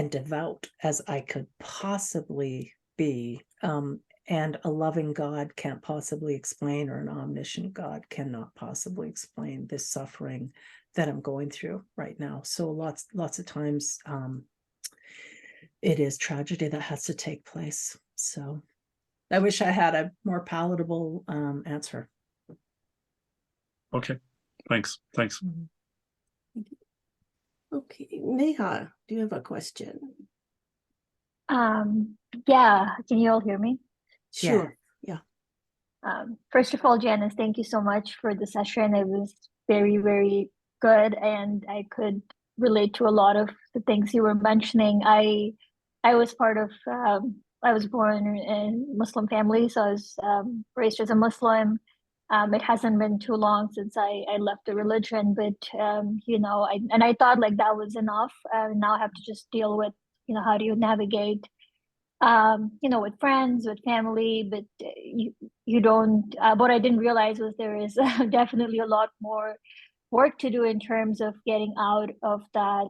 devout as I could possibly be. And a loving God can't possibly explain, or an omniscient God cannot possibly explain this suffering that I'm going through right now. So lots of times it is tragedy that has to take place. So I wish I had a more palatable answer. Okay, thanks. Okay, Neha, do you have a question? Yeah, can you all hear me? Sure. Yeah. First of all, Janice, thank you so much for the session. It was very, very good, and I could relate to a lot of the things you were mentioning. I was part of, I was born in a Muslim family, so I was raised as a Muslim. It hasn't been too long since I left the religion, but I thought like that was enough. Now I have to just deal with, how do you navigate with friends, with family, but you don't, what I didn't realize was there is definitely a lot more work to do in terms of getting out of that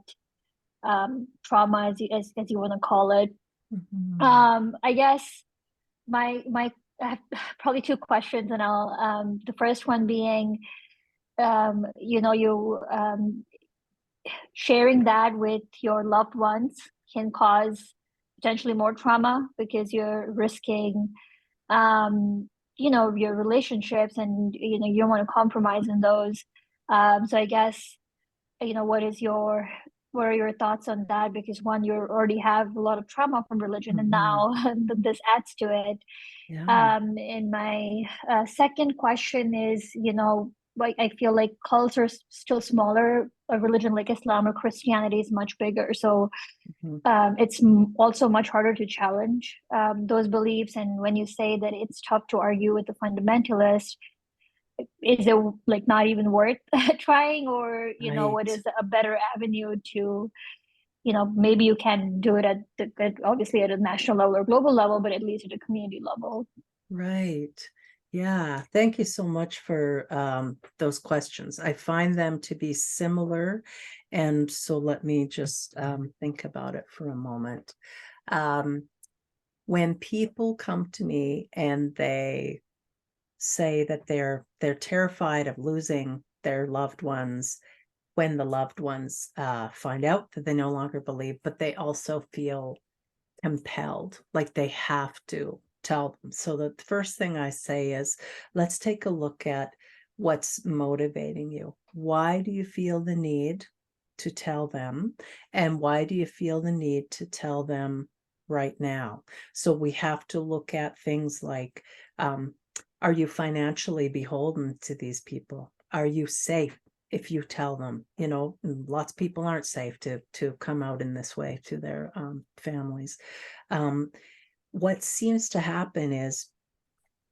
trauma, as you want to call it. I guess I have probably two questions, and I'll, the first one being, sharing that with your loved ones can cause potentially more trauma, because you're risking your relationships, and you don't want to compromise in those. So I guess what are your thoughts on that? Because one, you already have a lot of trauma from religion, and now this adds to it. And my second question is, like, I feel like cults are still smaller. A religion like Islam or Christianity is much bigger, so it's also much harder to challenge those beliefs. And when you say that it's tough to argue with the fundamentalist, is it like not even worth trying? Or what is a better avenue to, maybe you can do it obviously at a national level or global level, but at least at a community level? Right. Yeah. Thank you so much for those questions. I find them to be similar. And so let me just think about it for a moment. When people come to me and they say that they're terrified of losing their loved ones, when the loved ones find out that they no longer believe, but they also feel compelled, like they have to tell them. So the first thing I say is, let's take a look at what's motivating you. Why do you feel the need to tell them? And why do you feel the need to tell them right now? So we have to look at things like, are you financially beholden to these people? Are you safe if you tell them? Lots of people aren't safe to come out in this way to their families. What seems to happen is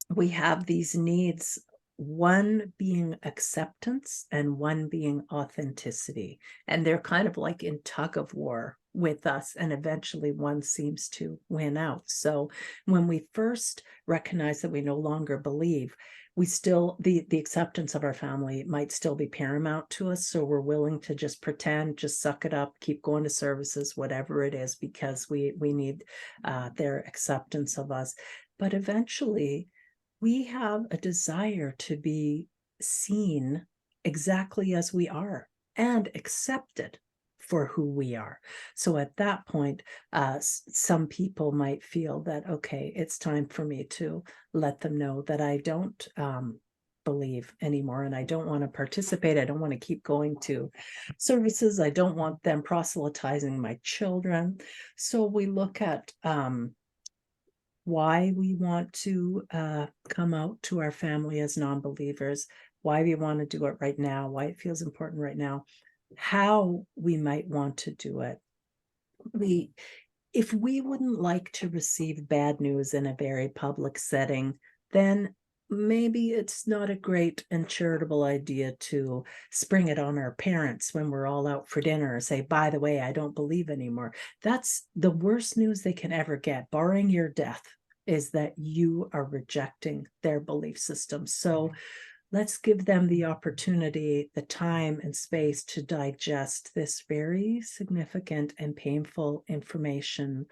we have these needs, one being acceptance and one being authenticity, and they're kind of like in tug of war with us, and eventually one seems to win out. So when we first recognize that we no longer believe, we still, the acceptance of our family might still be paramount to us. So we're willing to just pretend, just suck it up, keep going to services, whatever it is, because we need their acceptance of us. But eventually we have a desire to be seen exactly as we are and accepted for who we are. So at that point, some people might feel that, okay, it's time for me to let them know that I don't believe anymore, and I don't want to participate. I don't want to keep going to services. I don't want them proselytizing my children. So we look at why we want to come out to our family as non-believers, why we want to do it right now, why it feels important right now, how we might want to do it. If we wouldn't like to receive bad news in a very public setting, then maybe it's not a great and charitable idea to spring it on our parents when we're all out for dinner, or say, by the way, I don't believe anymore. That's the worst news they can ever get, barring your death, is that you are rejecting their belief system. So let's give them the opportunity, the time and space to digest this very significant and painful information.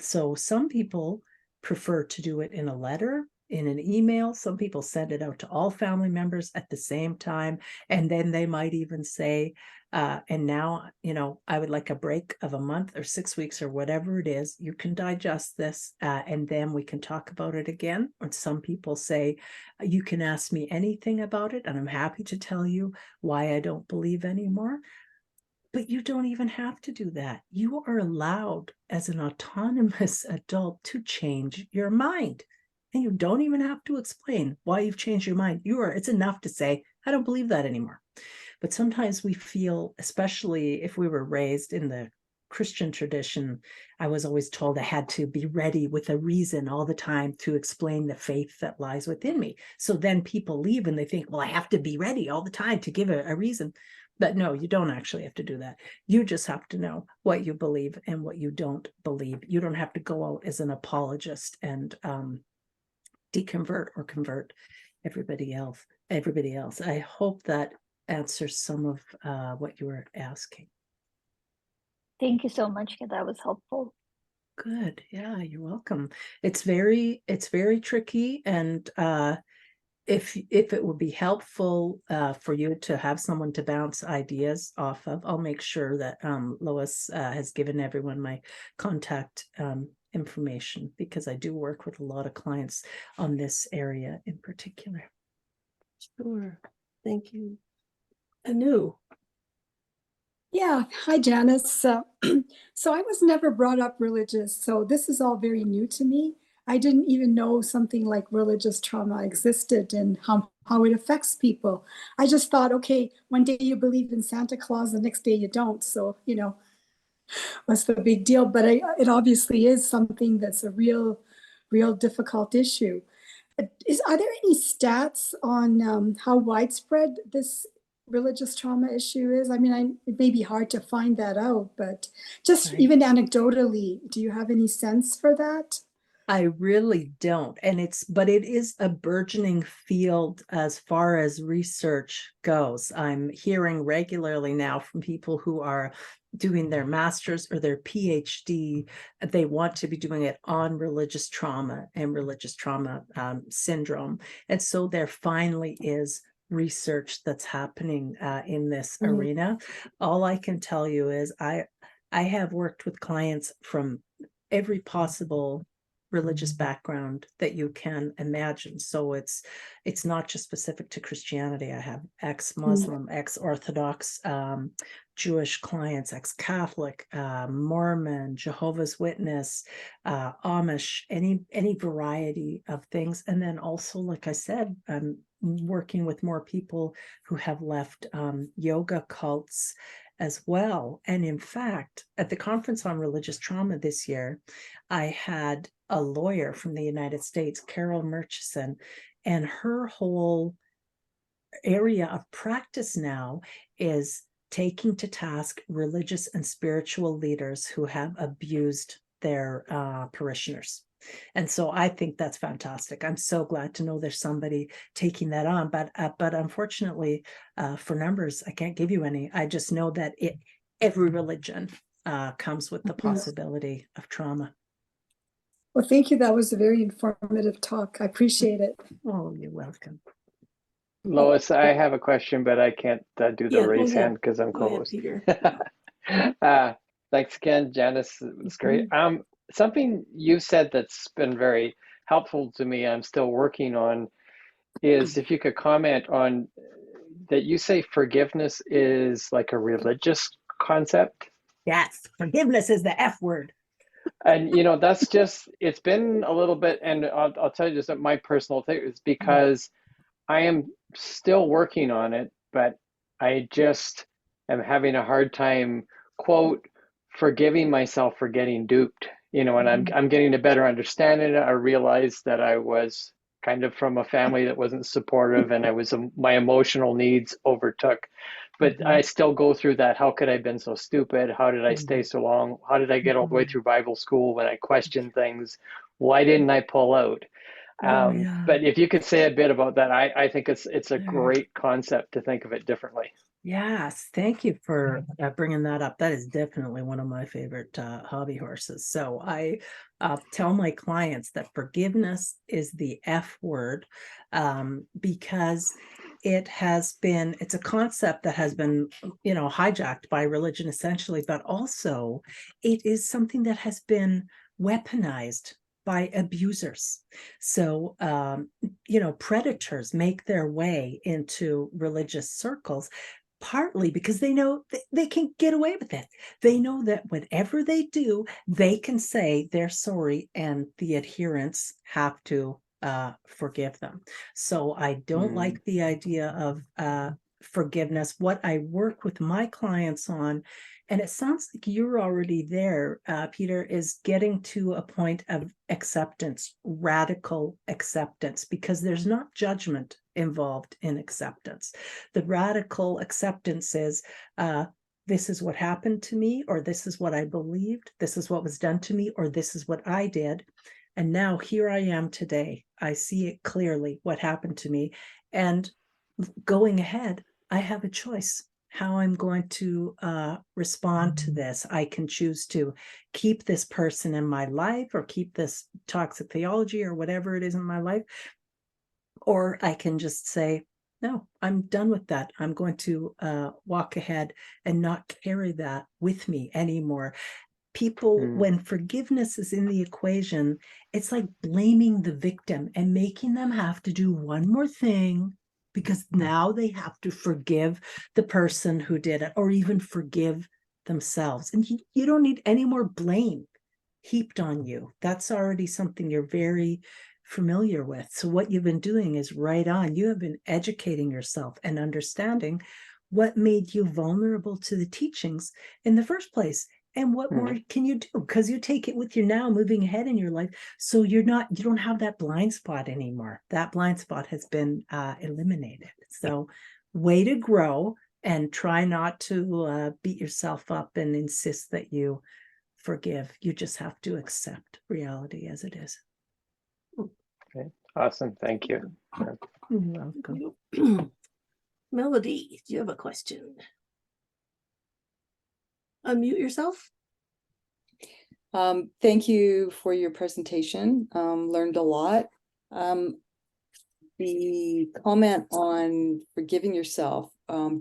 So some people prefer to do it in a letter, in an email. Some people send it out to all family members at the same time. And then they might even say, and now, I would like a break of a month or 6 weeks or whatever it is. You can digest this and then we can talk about it again. Or some people say, you can ask me anything about it and I'm happy to tell you why I don't believe anymore. But you don't even have to do that. You are allowed as an autonomous adult to change your mind. And you don't even have to explain why you've changed your mind. It's enough to say, I don't believe that anymore. But sometimes we feel, especially if we were raised in the Christian tradition, I was always told I had to be ready with a reason all the time to explain the faith that lies within me. So then people leave and they think, well, I have to be ready all the time to give a reason. But no, you don't actually have to do that. You just have to know what you believe and what you don't believe. You don't have to go out as an apologist and deconvert or convert everybody else. I hope that answers some of what you were asking. Thank you so much. That was helpful. Good. Yeah, you're welcome. It's very tricky, and if it would be helpful for you to have someone to bounce ideas off of, I'll make sure that Lois has given everyone my contact information, because I do work with a lot of clients on this area in particular. Sure. Thank you. Anu. Yeah, hi Janice. So I was never brought up religious, so this is all very new to me. I didn't even know something like religious trauma existed and how it affects people. I just thought, okay, one day you believe in Santa Claus, the next day you don't. So, what's the big deal? But it obviously is something that's a real difficult issue. Are there any stats on how widespread this religious trauma issue is? I mean, it may be hard to find that out, but just Right. even anecdotally, do you have any sense for that? I really don't. But it is a burgeoning field as far as research goes. I'm hearing regularly now from people who are doing their master's or their PhD. They want to be doing it on religious trauma and religious trauma syndrome. And so there finally is research that's happening in this arena. All I can tell you is I have worked with clients from every possible religious background that you can imagine. So it's not just specific to Christianity. I have ex-Muslim, ex-Orthodox, Jewish clients, ex-Catholic, Mormon, Jehovah's Witness, Amish, any variety of things. And then also, like I said, I'm working with more people who have left yoga cults as well. And in fact, at the conference on religious trauma this year, I had a lawyer from the United States, Carol Murchison, and her whole area of practice now is taking to task religious and spiritual leaders who have abused their parishioners. And so I think that's fantastic. I'm so glad to know there's somebody taking that on. But unfortunately, for numbers, I can't give you any. I just know that every religion comes with the possibility of trauma. Well, thank you. That was a very informative talk. I appreciate it. Oh, you're welcome. Lois, I have a question, but I can't do the raise hand because I'm Go ahead, co-host. Peter. Thanks again, Janice. It was great. Something you said that's been very helpful to me, I'm still working on, is if you could comment on that. You say forgiveness is like a religious concept. Yes, forgiveness is the F word. And that's just, it's been a little bit, and I'll tell you just that my personal thing is because I am still working on it, but I just am having a hard time, quote, forgiving myself for getting duped. And I'm getting a better understanding. I realized that I was kind of from a family that wasn't supportive, and my emotional needs overtook. But I still go through that. How could I have been so stupid? How did I stay so long? How did I get all the way through Bible school when I questioned things? Why didn't I pull out? But if you could say a bit about that, I think it's a great concept to think of it differently. Yes, thank you for bringing that up. That is definitely one of my favorite hobby horses. So I tell my clients that forgiveness is the F word because it's a concept that has been, hijacked by religion essentially, but also it is something that has been weaponized by abusers. So, predators make their way into religious circles, partly because they know they can get away with it. They know that whatever they do, they can say they're sorry and the adherents have to forgive them. So I don't like the idea of forgiveness. What I work with my clients on, and it sounds like you're already there, Peter, is getting to a point of acceptance, radical acceptance, because there's not judgment involved in acceptance. The radical acceptance is, this is what happened to me, or this is what I believed, this is what was done to me, or this is what I did. And now here I am today. I see it clearly what happened to me. And going ahead, I have a choice how I'm going to respond to this. I can choose to keep this person in my life or keep this toxic theology or whatever it is in my life. Or I can just say, no, I'm done with that. I'm going to walk ahead and not carry that with me anymore. People, when forgiveness is in the equation, it's like blaming the victim and making them have to do one more thing because now they have to forgive the person who did it or even forgive themselves. And you don't need any more blame heaped on you. That's already something you're very familiar with. So what you've been doing is right on. You have been educating yourself and understanding what made you vulnerable to the teachings in the first place. And what more can you do? Because you take it with you now, moving ahead in your life. So you don't have that blind spot anymore. That blind spot has been eliminated. So way to grow, and try not to beat yourself up and insist that you forgive. You just have to accept reality as it is. Okay, awesome. Thank you. You're welcome. Melody, do you have a question? Unmute yourself. Thank you for your presentation. Learned a lot. The comment on forgiving yourself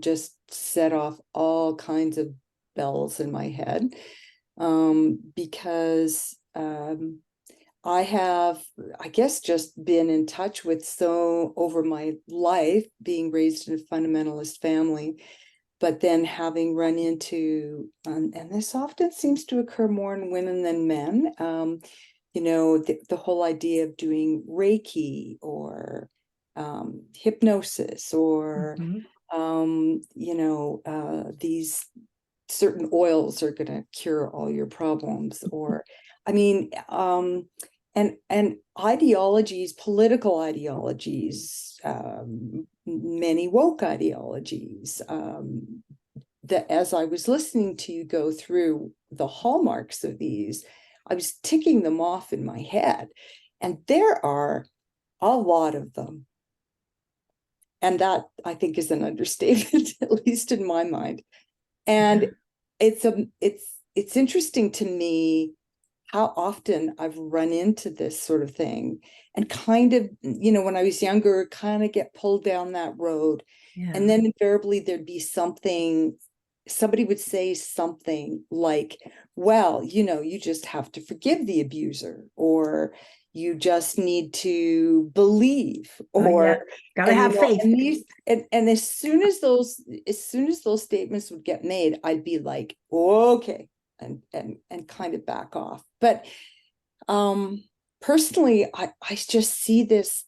just set off all kinds of bells in my head because I have, I guess, just been in touch with over my life, being raised in a fundamentalist family, but then having run into, and this often seems to occur more in women than men, the whole idea of doing Reiki or hypnosis or, these certain oils are going to cure all your problems, or, and ideologies, political ideologies, many woke ideologies, as I was listening to you go through the hallmarks of these, I was ticking them off in my head, and there are a lot of them. And that, I think, is an understatement, at least in my mind. And it's interesting to me how often I've run into this sort of thing, and kind of, when I was younger, kind of get pulled down that road. Yeah. And then invariably there'd be somebody would say something like, well, you just have to forgive the abuser, or you just need to believe, or gotta have faith. And as soon as those statements would get made, I'd be like, okay, and kind of back off. But personally, I just see this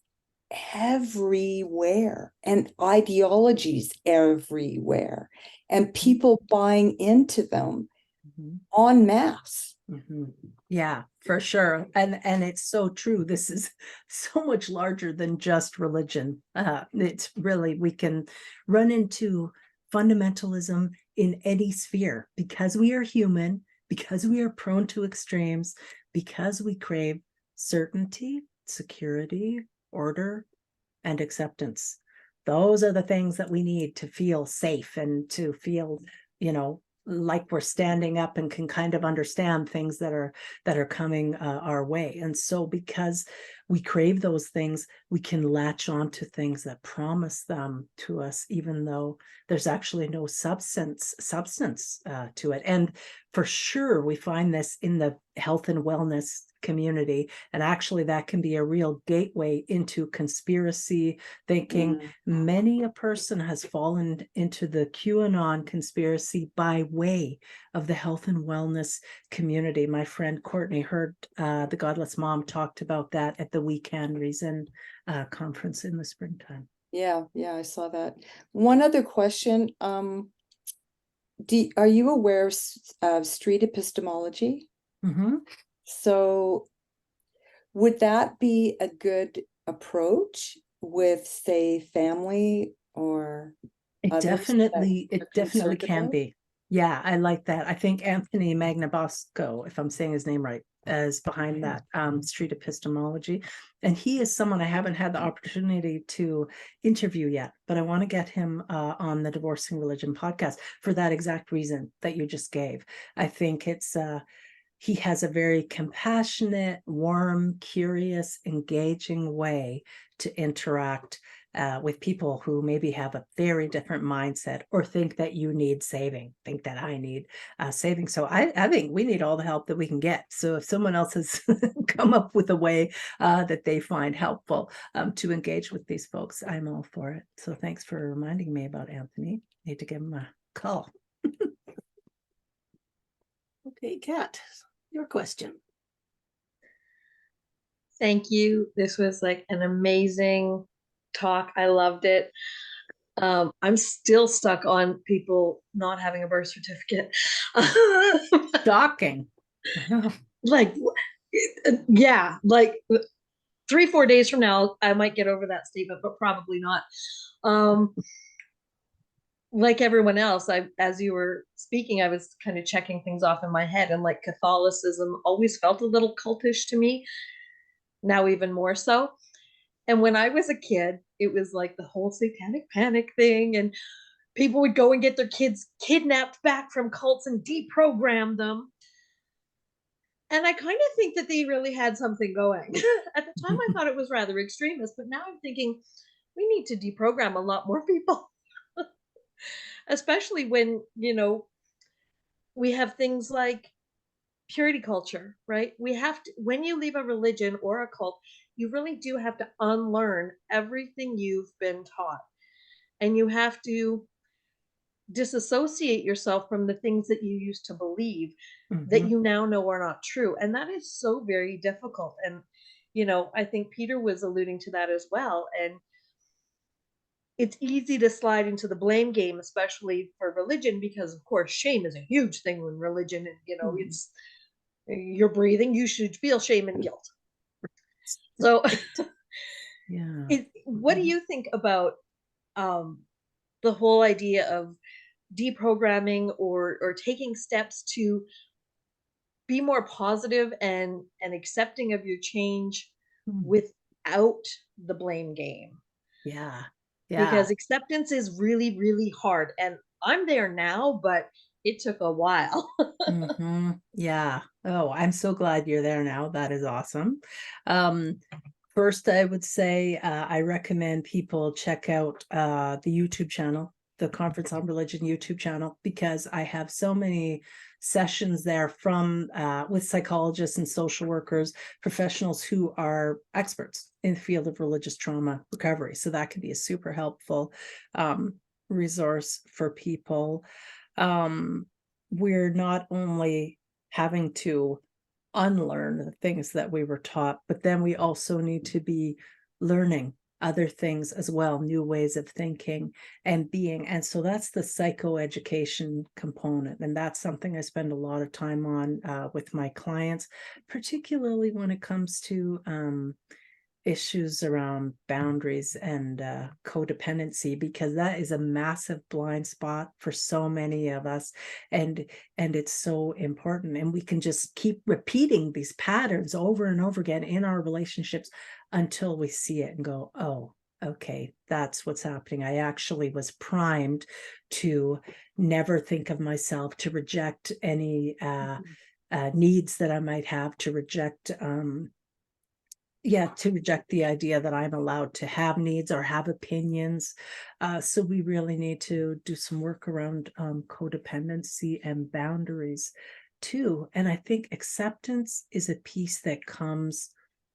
everywhere, and ideologies everywhere, and people buying into them en masse. Yeah, for sure. And it's so true. This is so much larger than just religion. It's really, we can run into fundamentalism in any sphere because we are human, because we are prone to extremes, because we crave certainty, security, order, and acceptance. Those are the things that we need to feel safe and to feel, like we're standing up and can kind of understand things that are coming our way. And so because we crave those things, we can latch on to things that promise them to us, even though there's actually no substance to it. And for sure, we find this in the health and wellness community. And actually, that can be a real gateway into conspiracy thinking. Many a person has fallen into the QAnon conspiracy by way of the health and wellness community. My friend Courtney heard the Godless Mom talked about that at the We Can Reason conference in the springtime. Yeah, I saw that. One other question. Are you aware of street epistemology? So would that be a good approach with, say, family or It definitely can about? be. Yeah, I like that. I think Anthony Magnabosco, if I'm saying his name right, is behind that street epistemology. And he is someone I haven't had the opportunity to interview yet, but I want to get him on the Divorcing Religion podcast for that exact reason that you just gave. I think it's he has a very compassionate, warm, curious, engaging way to interact with people who maybe have a very different mindset or think that you need saving, think that I need saving. So I think we need all the help that we can get. So if someone else has come up with a way that they find helpful to engage with these folks, I'm all for it. So thanks for reminding me about Anthony. Need to give him a call. Okay, Kat, your question. Thank you. This was like an amazing talk. I loved it. I'm still stuck on people not having a birth certificate. Shocking. Like, yeah, like 3-4 days from now, I might get over that statement, but probably not. Like everyone else, as you were speaking, I was kind of checking things off in my head, and like Catholicism always felt a little cultish to me, now even more so. And when I was a kid, it was like the whole satanic panic thing, and people would go and get their kids kidnapped back from cults and deprogram them. And I kind of think that they really had something going. At the time, I thought it was rather extremist, but now I'm thinking we need to deprogram a lot more people. Especially when, we have things like purity culture, right? We have to, when you leave a religion or a cult, you really do have to unlearn everything you've been taught. And you have to disassociate yourself from the things that you used to believe that you now know are not true. And that is so very difficult. And, I think Peter was alluding to that as well. And it's easy to slide into the blame game, especially for religion, because of course shame is a huge thing in religion, and it's you're breathing, you should feel shame and guilt. So yeah. What do you think about the whole idea of deprogramming or taking steps to be more positive and accepting of your change without the blame game. Yeah. Because acceptance is really, really hard. And I'm there now, but it took a while. Yeah. Oh, I'm so glad you're there now. That is awesome. First, I would say I recommend people check out the YouTube channel, the Conference on Religion YouTube channel, because I have so many sessions there from with psychologists and social workers, professionals who are experts in the field of religious trauma recovery. So that can be a super helpful resource for people. We're not only having to unlearn the things that we were taught, but then we also need to be learning other things as well, new ways of thinking and being. And so that's the psychoeducation component. And that's something I spend a lot of time on with my clients, particularly when it comes to issues around boundaries and codependency, because that is a massive blind spot for so many of us, and it's so important. And we can just keep repeating these patterns over and over again in our relationships until we see it and go, oh, okay, that's what's happening. I actually was primed to never think of myself, to reject any needs that I might have, to reject the idea that I'm allowed to have needs or have opinions. So we really need to do some work around codependency and boundaries too. And I think acceptance is a piece that comes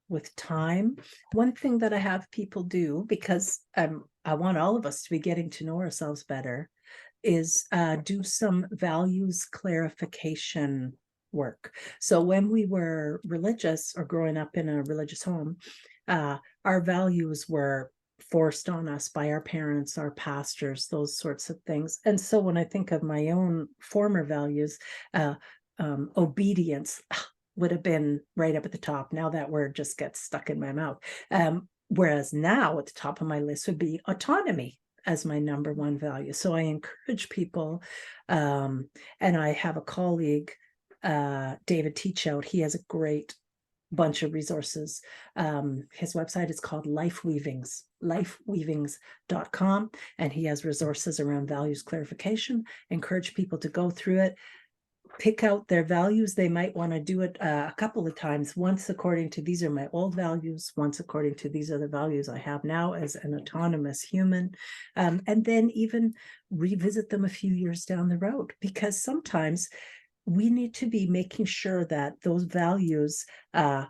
with time. One thing that I have people do, because I want all of us to be getting to know ourselves better, is do some values clarification work. So when we were religious or growing up in a religious home, our values were forced on us by our parents, our pastors, those sorts of things. And so when I think of my own former values, obedience would have been right up at the top. Now that word just gets stuck in my mouth. Whereas now at the top of my list would be autonomy as my number one value. So I encourage people, and I have a colleague, David Teachout. He has a great bunch of resources. His website is called lifeweavings.com, and he has resources around values clarification. Encourage people to go through it, pick out their values. They might want to do it a couple of times, once according to these are my old values, once according to these are the values I have now as an autonomous human, and then even revisit them a few years down the road, because sometimes we need to be making sure that those values are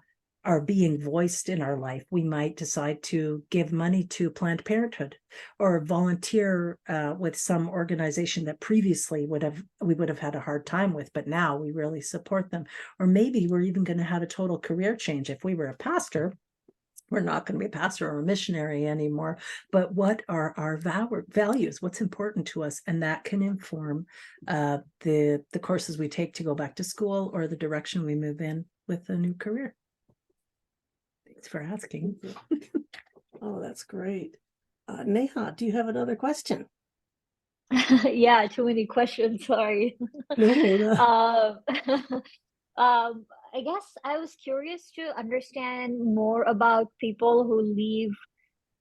being voiced in our life. We might decide to give money to Planned Parenthood or volunteer with some organization that previously we would have had a hard time with, but now we really support them. Or maybe we're even going to have a total career change. If we were a pastor, we're not going to be a pastor or a missionary anymore, but what are our values? What's important to us? And that can inform the courses we take to go back to school or the direction we move in with a new career. Thanks for asking. Oh, that's great. Neha, do you have another question? Yeah, too many questions. Sorry. No. I guess I was curious to understand more about people who leave.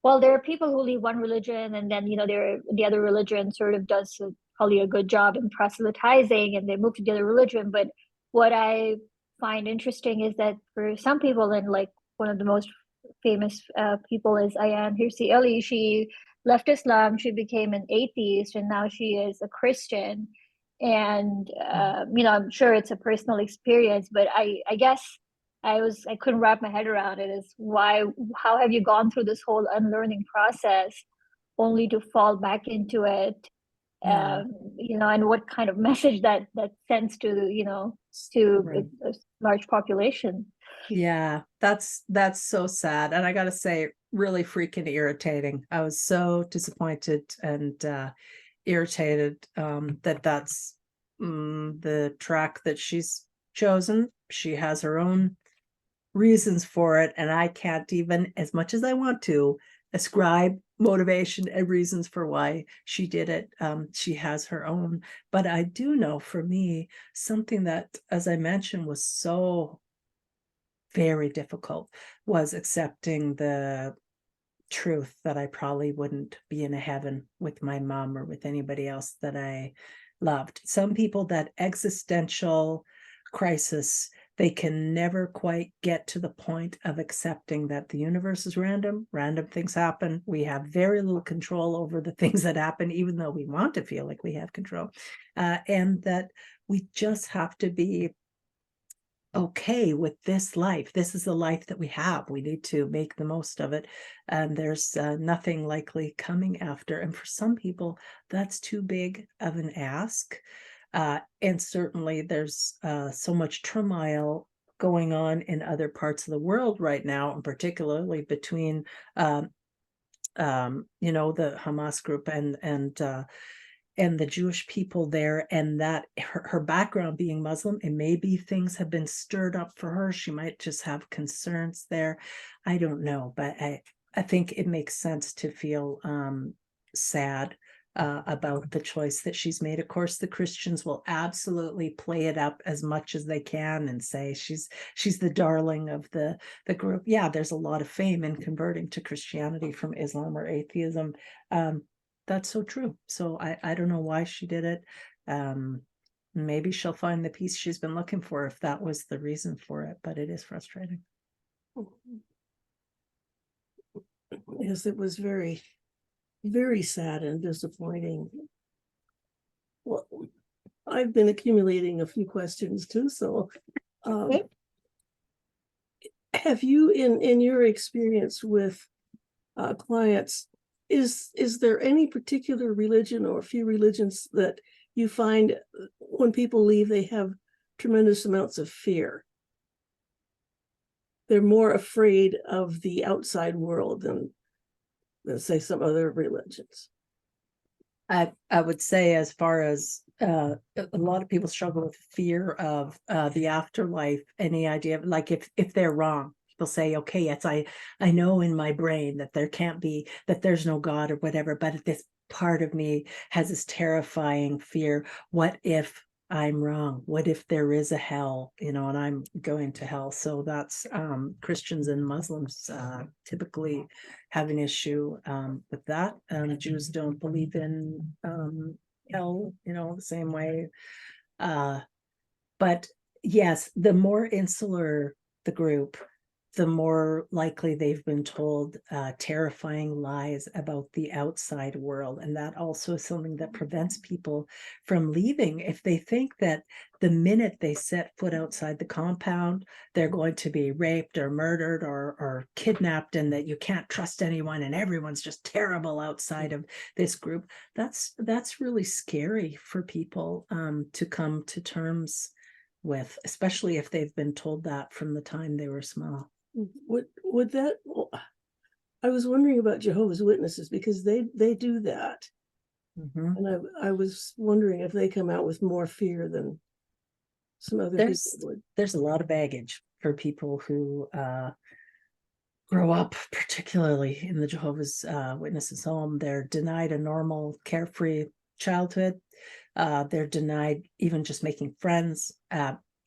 Well, there are people who leave one religion and then, the other religion sort of does probably a good job in proselytizing and they move to the other religion. But what I find interesting is that for some people, and like one of the most famous people is Ayaan Hirsi Ali, she left Islam, she became an atheist, and now she is a Christian. And I'm sure it's a personal experience, but I guess I couldn't wrap my head around it. Is how have you gone through this whole unlearning process only to fall back into it? And what kind of message that sends to Right. a large population. Yeah, that's so sad. And I got to say, really freaking irritating. I was so disappointed and irritated that that's the track that she's chosen. She has her own reasons for it, and I can't even, as much as I want to, ascribe motivation and reasons for why she did it. She has her own, but I do know for me, something that, as I mentioned, was so very difficult was accepting the truth that I probably wouldn't be in a heaven with my mom or with anybody else that I loved. Some people, that existential crisis, they can never quite get to the point of accepting that the universe is random things happen, we have very little control over the things that happen, even though we want to feel like we have control, and that we just have to be okay with this life. This is the life that we have. We need to make the most of it. And there's nothing likely coming after. And for some people, that's too big of an ask. And certainly there's so much turmoil going on in other parts of the world right now, and particularly between, the Hamas group and the Jewish people there, and that her background being Muslim, and maybe things have been stirred up for her. She might just have concerns there. I don't know, but I think it makes sense to feel sad about the choice that she's made. Of course, the Christians will absolutely play it up as much as they can and say she's the darling of the group. Yeah, there's a lot of fame in converting to Christianity from Islam or atheism. That's so true. So I don't know why she did it. Maybe she'll find the peace she's been looking for if that was the reason for it, but it is frustrating. Yes, it was very, very sad and disappointing. Well, I've been accumulating a few questions too, so have you, in your experience with clients, is there any particular religion or a few religions that you find when people leave, they have tremendous amounts of fear? They're more afraid of the outside world than say some other religions. I would say, as far as a lot of people struggle with fear of the afterlife, any idea of, like, if they're wrong, they'll say, okay, yes, I know in my brain that there can't be, that there's no God or whatever, but this part of me has this terrifying fear. What if I'm wrong? What if there is a hell, and I'm going to hell? So that's Christians and Muslims typically have an issue with that. Jews don't believe in hell, the same way. But yes, the more insular the group, the more likely they've been told terrifying lies about the outside world. And that also is something that prevents people from leaving. If they think that the minute they set foot outside the compound, they're going to be raped or murdered or kidnapped, and that you can't trust anyone and everyone's just terrible outside of this group, that's really scary for people to come to terms with, especially if they've been told that from the time they were small. Would that, I was wondering about Jehovah's Witnesses, because they do that. Mm-hmm. And I was wondering if they come out with more fear than some other people would. There's a lot of baggage for people who grow up, particularly in the Jehovah's Witnesses home. They're denied a normal, carefree childhood. They're denied even just making friends,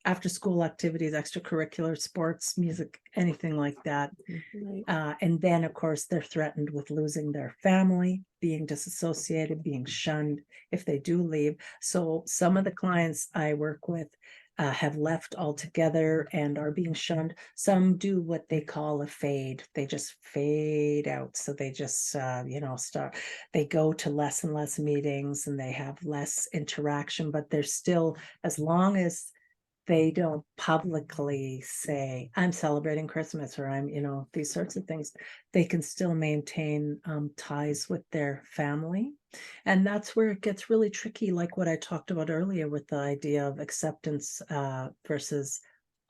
after school activities, extracurricular, sports, music, anything like that. Right. And then, of course, they're threatened with losing their family, being disassociated, being shunned if they do leave. So some of the clients I work with have left altogether and are being shunned. Some do what they call a fade. They just fade out. So they just, they go to less and less meetings and they have less interaction, but they're still, as long as they don't publicly say, I'm celebrating Christmas, or I'm, these sorts of things, they can still maintain ties with their family. And that's where it gets really tricky, like what I talked about earlier with the idea of acceptance versus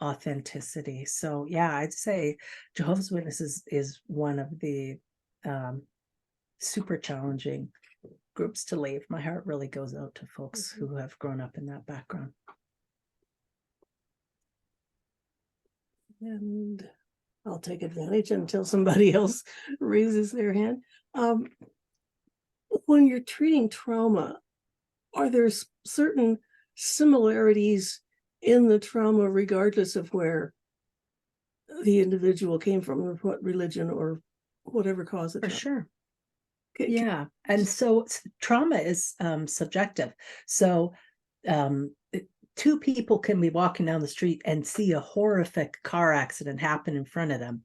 authenticity. So yeah, I'd say Jehovah's Witnesses is one of the super challenging groups to leave. My heart really goes out to folks who have grown up in that background. And I'll take advantage until somebody else raises their hand. When you're treating trauma, are there certain similarities in the trauma, regardless of where the individual came from, or what religion, or whatever caused it? For sure. Okay. Yeah. And so trauma is subjective. So two people can be walking down the street and see a horrific car accident happen in front of them.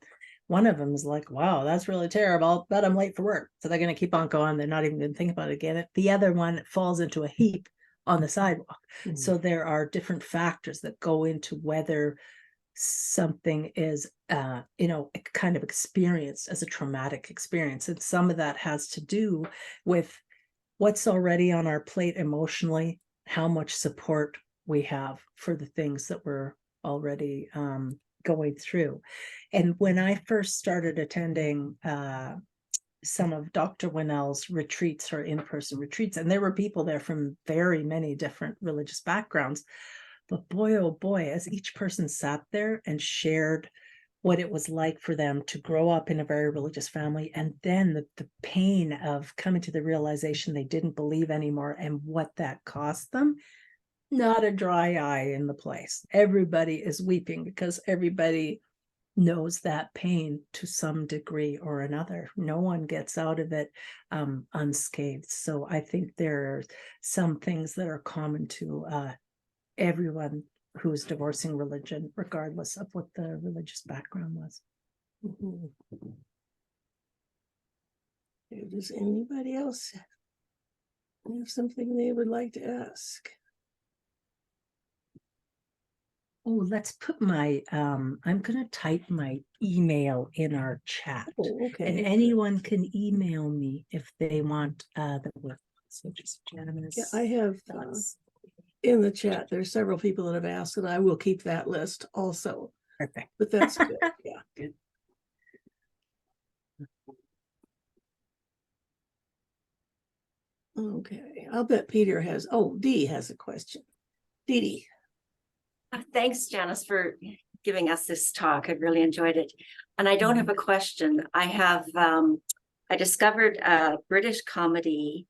One of them is like, wow, that's really terrible, but I'm late for work. So they're going to keep on going. They're not even going to think about it again. The other one falls into a heap on the sidewalk. Mhm. So there are different factors that go into whether something is, kind of experienced as a traumatic experience. And some of that has to do with what's already on our plate emotionally, how much support we have for the things that we're already going through. And when I first started attending some of Dr. Winnell's retreats, or in-person retreats, and there were people there from very many different religious backgrounds, but boy, oh boy, as each person sat there and shared what it was like for them to grow up in a very religious family, and then the pain of coming to the realization they didn't believe anymore and what that cost them, not a dry eye in the place. Everybody is weeping because everybody knows that pain to some degree or another. No one gets out of it unscathed. So I think there are some things that are common to everyone who's divorcing religion, regardless of what the religious background was. Mhm. Does anybody else have something they would like to ask? Oh, let's put my, I'm going to type my email in our chat. Oh, okay. And anyone can email me if they want the work. So just Janice. Yeah, I have in the chat, there's several people that have asked, and I will keep that list also. Perfect. But that's good. Yeah. Good. Okay. I'll bet Peter has, Dee has a question. Dee. Thanks, Janice, for giving us this talk. I really enjoyed it. And I don't have a question. I have, I discovered a British comedy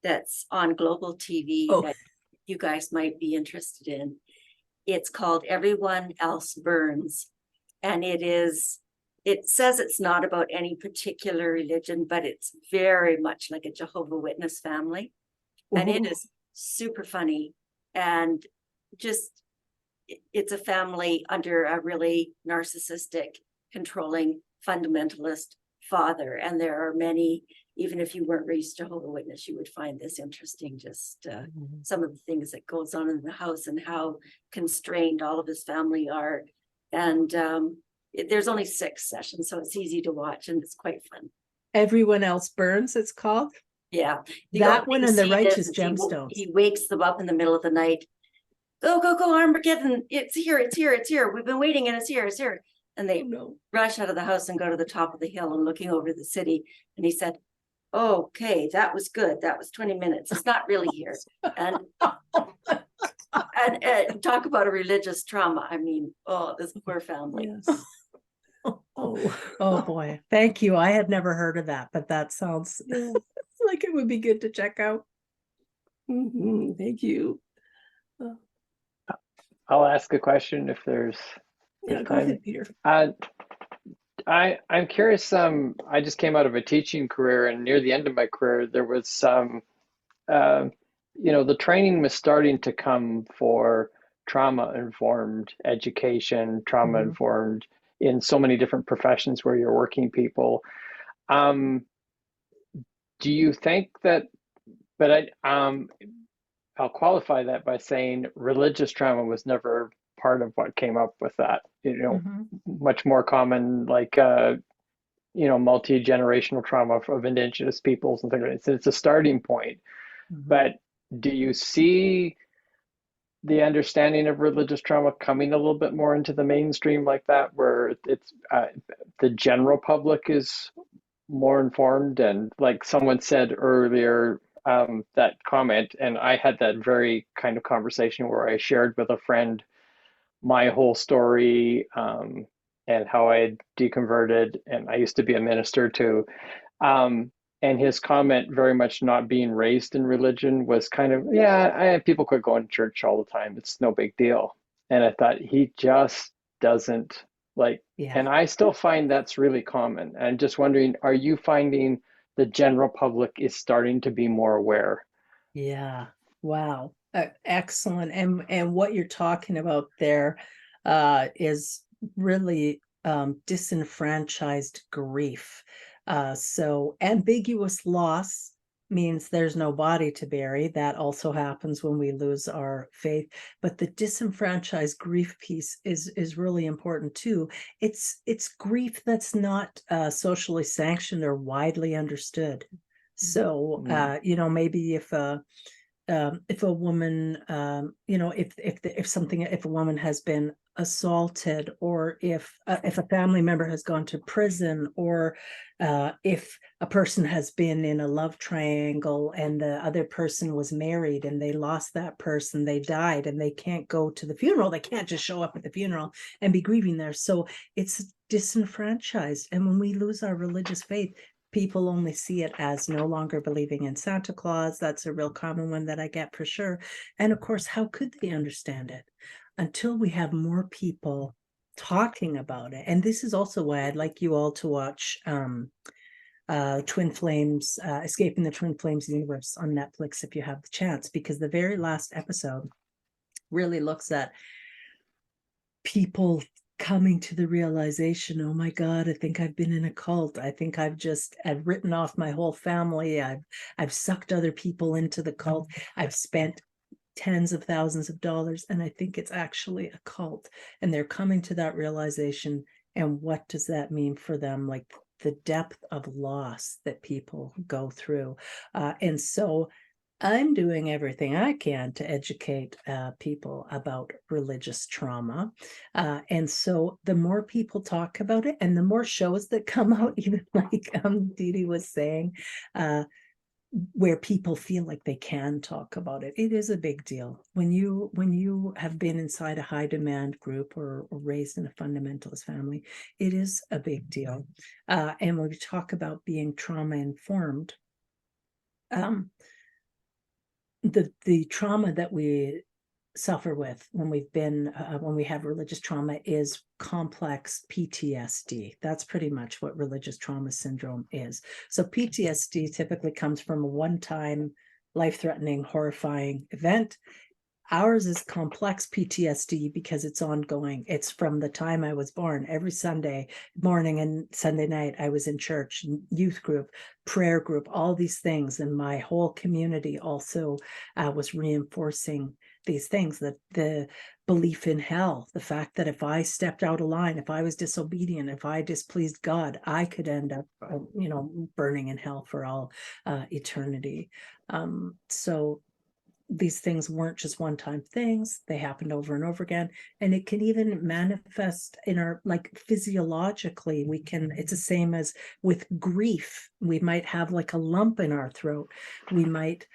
that's on global TV that you guys might be interested in. It's called Everyone Else Burns. And it says it's not about any particular religion, but it's very much like a Jehovah's Witness family. And it is super funny. And just, it's a family under a really narcissistic, controlling, fundamentalist father. And there are many, even if you weren't raised Jehovah's Witness, you would find this interesting, just some of the things that goes on in the house and how constrained all of his family are. And there's only 6 sessions, so it's easy to watch and it's quite fun. Everyone Else Burns, it's called? Yeah. That one and The Righteous is Gemstones. He wakes them up in the middle of the night. Go, go, go, Armageddon. It's here, it's here, it's here. We've been waiting and it's here, it's here. And they rush out of the house and go to the top of the hill and looking over the city. And he said, okay, that was good. That was 20 minutes. It's not really here. And, and talk about a religious trauma. I mean, this poor family. Yes. Oh boy. Thank you. I had never heard of that, but that sounds like it would be good to check out. Thank you. I'll ask a question if there's go ahead, Peter. I'm curious. I just came out of a teaching career, and near the end of my career, there was some, the training was starting to come for trauma-informed education, trauma-informed in so many different professions where you're working people. Do you think that? But I'll qualify that by saying religious trauma was never part of what came up with that. Much more common, like multi-generational trauma of indigenous peoples and things like that. So it's a starting point. But do you see the understanding of religious trauma coming a little bit more into the mainstream like that, where it's the general public is more informed? And like someone said earlier, that comment, and I had that very kind of conversation where I shared with a friend my whole story, and how I deconverted, and I used to be a minister too. And his comment, very much not being raised in religion, was kind of, yeah, people quit going to church all the time. It's no big deal. And I thought, he just doesn't like, Yeah. and I still find that's really common. And just wondering, are you finding the general public is starting to be more aware? Yeah. Wow. Excellent. And what you're talking about there is really disenfranchised grief. So ambiguous loss means there's no body to bury. That also happens when we lose our faith. But the disenfranchised grief piece is really important too. It's grief that's not socially sanctioned or widely understood. So maybe if a woman, if a woman has been assaulted, or if a family member has gone to prison, or if a person has been in a love triangle and the other person was married and they lost that person, they died, and they can't go to the funeral, they can't just show up at the funeral and be grieving there. So it's disenfranchised. And when we lose our religious faith, people only see it as no longer believing in Santa Claus. That's a real common one that I get for sure. And of course, how could they understand it until we have more people talking about it? And this is also why I'd like you all to watch Twin Flames, Escaping the Twin Flames universe on Netflix if you have the chance, because the very last episode really looks at people coming to the realization, oh my God, I think I've been in a cult. I think I've written off my whole family. I've sucked other people into the cult. I've spent tens of thousands of dollars, and I think it's actually a cult. And they're coming to that realization. And what does that mean for them? Like the depth of loss that people go through. And so I'm doing everything I can to educate people about religious trauma. And so the more people talk about it, and the more shows that come out, even like Didi was saying, where people feel like they can talk about it. It is a big deal. When you have been inside a high demand group or raised in a fundamentalist family, it is a big deal. And when we talk about being trauma informed, the trauma that we suffer with when we have religious trauma is complex PTSD. That's pretty much what religious trauma syndrome is. So PTSD typically comes from a one-time life-threatening, horrifying event. Ours is complex PTSD because it's ongoing. It's from the time I was born. Every Sunday morning and Sunday night, I was in church, youth group, prayer group, all these things. And my whole community also was reinforcing these things, that the belief in hell, the fact that if I stepped out of line, if I was disobedient, if I displeased God, I could end up, burning in hell for all eternity. So these things weren't just one-time things. They happened over and over again. And it can even manifest in our, like, physiologically, it's the same as with grief. We might have like a lump in our throat. We might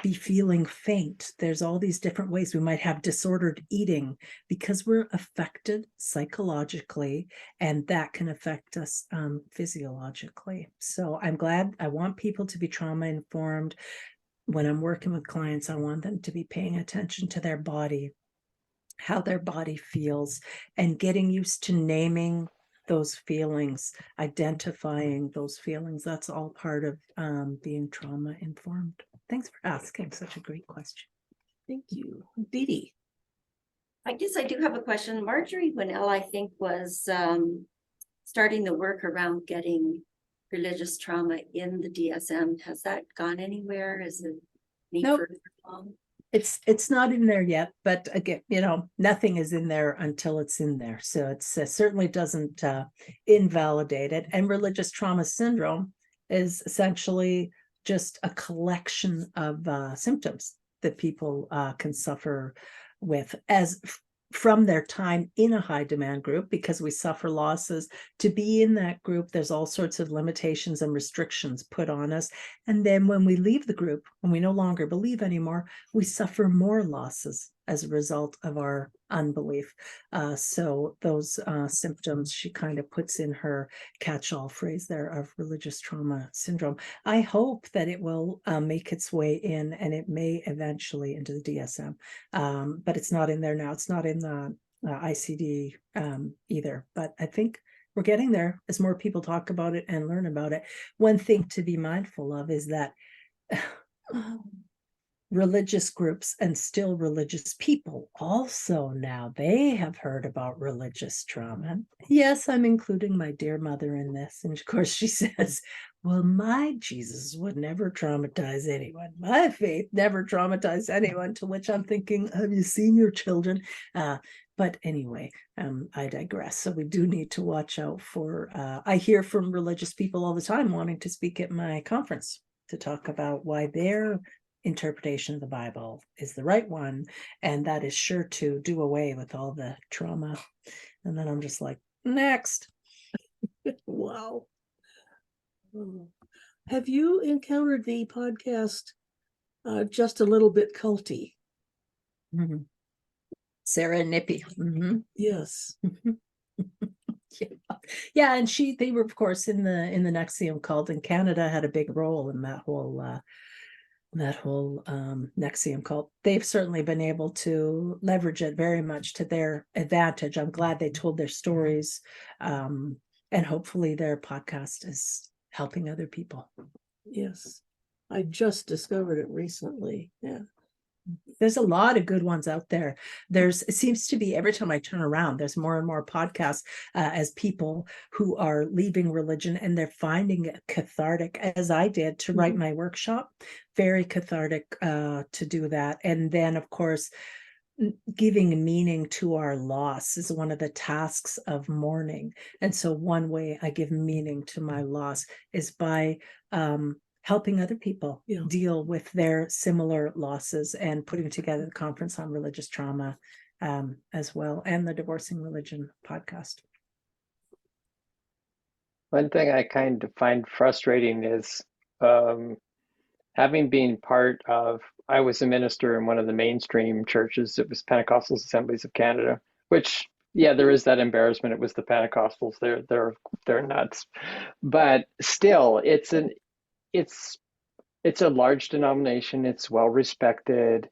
be feeling faint. There's all these different ways. We might have disordered eating because we're affected psychologically, and that can affect us physiologically. So I want people to be trauma informed. When I'm working with clients, I want them to be paying attention to their body, how their body feels, and getting used to naming those feelings, identifying those feelings. That's all part of being trauma informed. Thanks for asking such a great question. Thank you. Didi. I guess I do have a question. Marjorie Winnell, I think, was starting the work around getting religious trauma in the DSM. Has that gone anywhere? Is it Nope. It's not in there yet, but again, nothing is in there until it's in there. So it certainly doesn't invalidate it. And religious trauma syndrome is essentially just a collection of symptoms that people can suffer with from their time in a high demand group, because we suffer losses. To be in that group, there's all sorts of limitations and restrictions put on us. And then when we leave the group, when we no longer believe anymore, we suffer more losses as a result of our unbelief. So those symptoms she kind of puts in her catch-all phrase there of religious trauma syndrome. I hope that it will make its way in, and it may eventually into the DSM, but it's not in there now. It's not in the ICD either, but I think we're getting there as more people talk about it and learn about it. One thing to be mindful of is that religious groups and still religious people also now, they have heard about religious trauma. Yes, I'm including my dear mother in this. And of course she says, well, my Jesus would never traumatize anyone. My faith never traumatized anyone, to which I'm thinking, have you seen your children? But anyway, I digress. So we do need to watch out for, I hear from religious people all the time wanting to speak at my conference to talk about why their interpretation of the Bible is the right one, and that is sure to do away with all the trauma. And then I'm just like, next. Wow. Have you encountered the podcast Just a Little Bit Culty? Mm-hmm. Sarah and Nippy. Mm-hmm. Yes. Yeah, and they were, of course, in the NXIVM cult, and Canada had a big role in that whole NXIVM cult. They've certainly been able to leverage it very much to their advantage. I'm glad they told their stories, and hopefully their podcast is helping other people. Yes, I just discovered it recently. Yeah. There's a lot of good ones out there. It seems to be, every time I turn around, there's more and more podcasts as people who are leaving religion, and they're finding it cathartic, as I did to write my workshop. Very cathartic to do that. And then, of course, giving meaning to our loss is one of the tasks of mourning. And so one way I give meaning to my loss is by helping other people deal with their similar losses, and putting together the conference on religious trauma as well, and the Divorcing Religion podcast. One thing I kind of find frustrating is having been part of, I was a minister in one of the mainstream churches. It was Pentecostal Assemblies of Canada, which, yeah, there is that embarrassment. It was the Pentecostals. They're nuts, but still, it's a large denomination. It's well respected.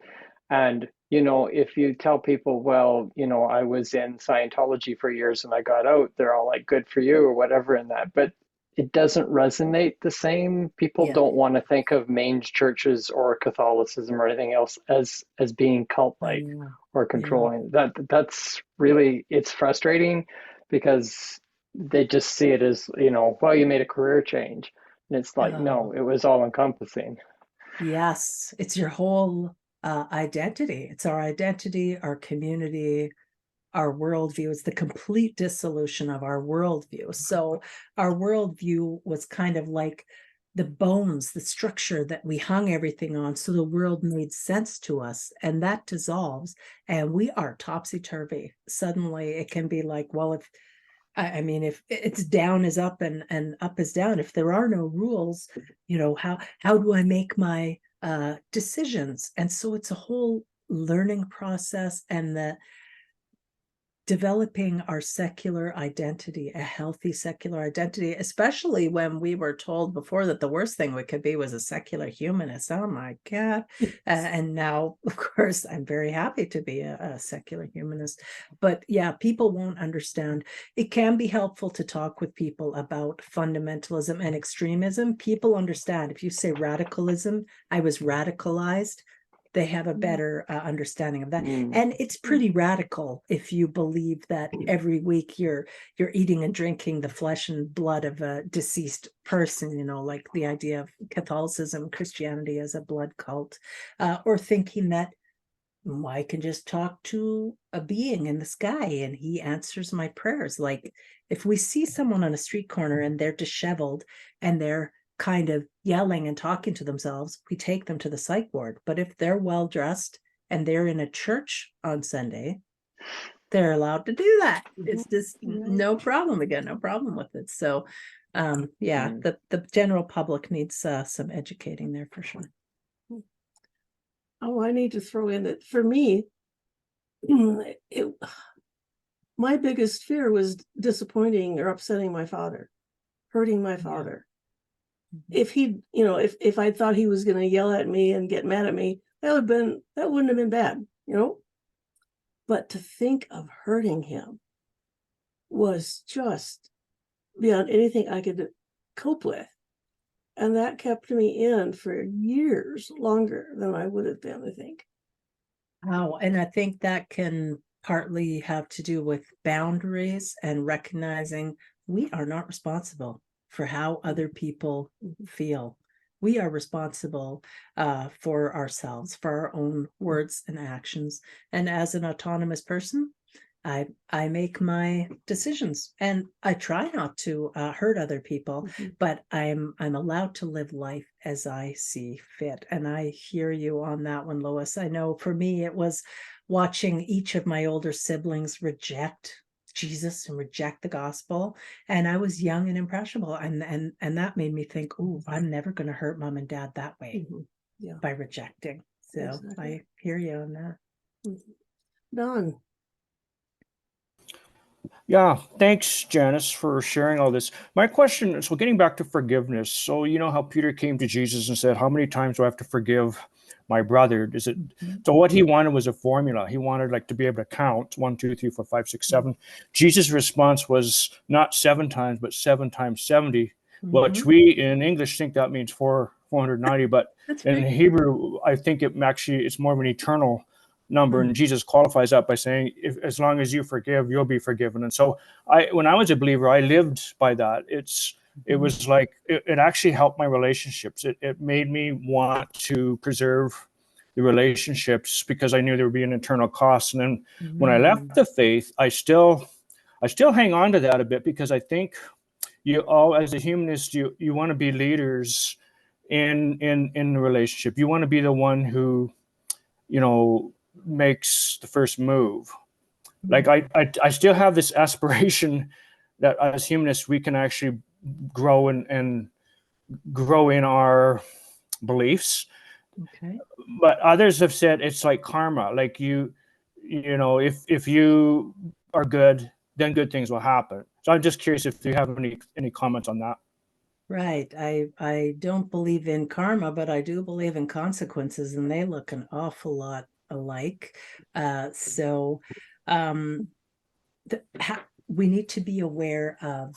And, if you tell people, well, I was in Scientology for years and I got out, they're all like, good for you or whatever in that. But it doesn't resonate the same. People don't want to think of mange churches or Catholicism or anything else as being cult-like or controlling. That's really, it's frustrating, because they just see it as, well, you made a career change. And it's like, no, it was all encompassing. Yes, it's your whole identity. It's our identity, our community, our worldview. It's the complete dissolution of our worldview. So our worldview was kind of like the bones, the structure that we hung everything on, so the world made sense to us, and that dissolves, and we are topsy-turvy. Suddenly it can be like, well, if it's down is up and up is down, if there are no rules, how do I make my decisions? And so it's a whole learning process, and the developing our secular identity, a healthy secular identity, especially when we were told before that the worst thing we could be was a secular humanist. Oh my God. And now, of course, I'm very happy to be a secular humanist. But yeah, people won't understand. It can be helpful to talk with people about fundamentalism and extremism. People understand. If you say radicalism, I was radicalized, they have a better understanding of that. And it's pretty radical if you believe that every week you're eating and drinking the flesh and blood of a deceased person, like the idea of Catholicism, Christianity as a blood cult, or thinking that I can just talk to a being in the sky and he answers my prayers. Like, if we see someone on a street corner and they're disheveled and they're kind of yelling and talking to themselves, we take them to the psych ward. But if they're well dressed and they're in a church on Sunday, they're allowed to do that. It's just no problem. Again, no problem with it. So the general public needs some educating there for sure. Oh, I need to throw in that for me, my biggest fear was disappointing or upsetting my father, hurting my father. If he, if I thought he was going to yell at me and get mad at me, that wouldn't have been bad, But to think of hurting him was just beyond anything I could cope with. And that kept me in for years longer than I would have been, I think. Oh, and I think that can partly have to do with boundaries and recognizing we are not responsible for how other people feel. We are responsible for ourselves, for our own words and actions. And as an autonomous person, I make my decisions, and I try not to hurt other people, but I'm allowed to live life as I see fit. And I hear you on that one, Lois. I know for me, it was watching each of my older siblings reject Jesus and reject the gospel. And I was young and impressionable. And that made me think, oh, I'm never going to hurt mom and dad that way by rejecting. So exactly. I hear you on that. Don. Yeah, thanks, Janice, for sharing all this. My question is, getting back to forgiveness. So you know how Peter came to Jesus and said, how many times do I have to forgive my brother? So what he wanted was a formula. He wanted to be able to count 1, 2, 3, 4, 5, 6, 7. Jesus' response was not 7 times, but 7 times 70, which we in English think that means 490, but in Hebrew, I think it's more of an eternal number, and Jesus qualifies that by saying, as long as you forgive, you'll be forgiven. And so when I was a believer, I lived by that. It was like it actually helped my relationships. It made me want to preserve the relationships because I knew there would be an internal cost. And then when I left the faith, I still hang on to that a bit, because I think as a humanist, you want to be leaders in the relationship. You want to be the one who makes the first move. Like I still have this aspiration that as humanists we can actually grow and grow in our beliefs. Okay. But others have said it's like karma. Like if you are good, then good things will happen. So I'm just curious if you have any comments on that. Right. I don't believe in karma, but I do believe in consequences, and they look an awful lot alike. We need to be aware of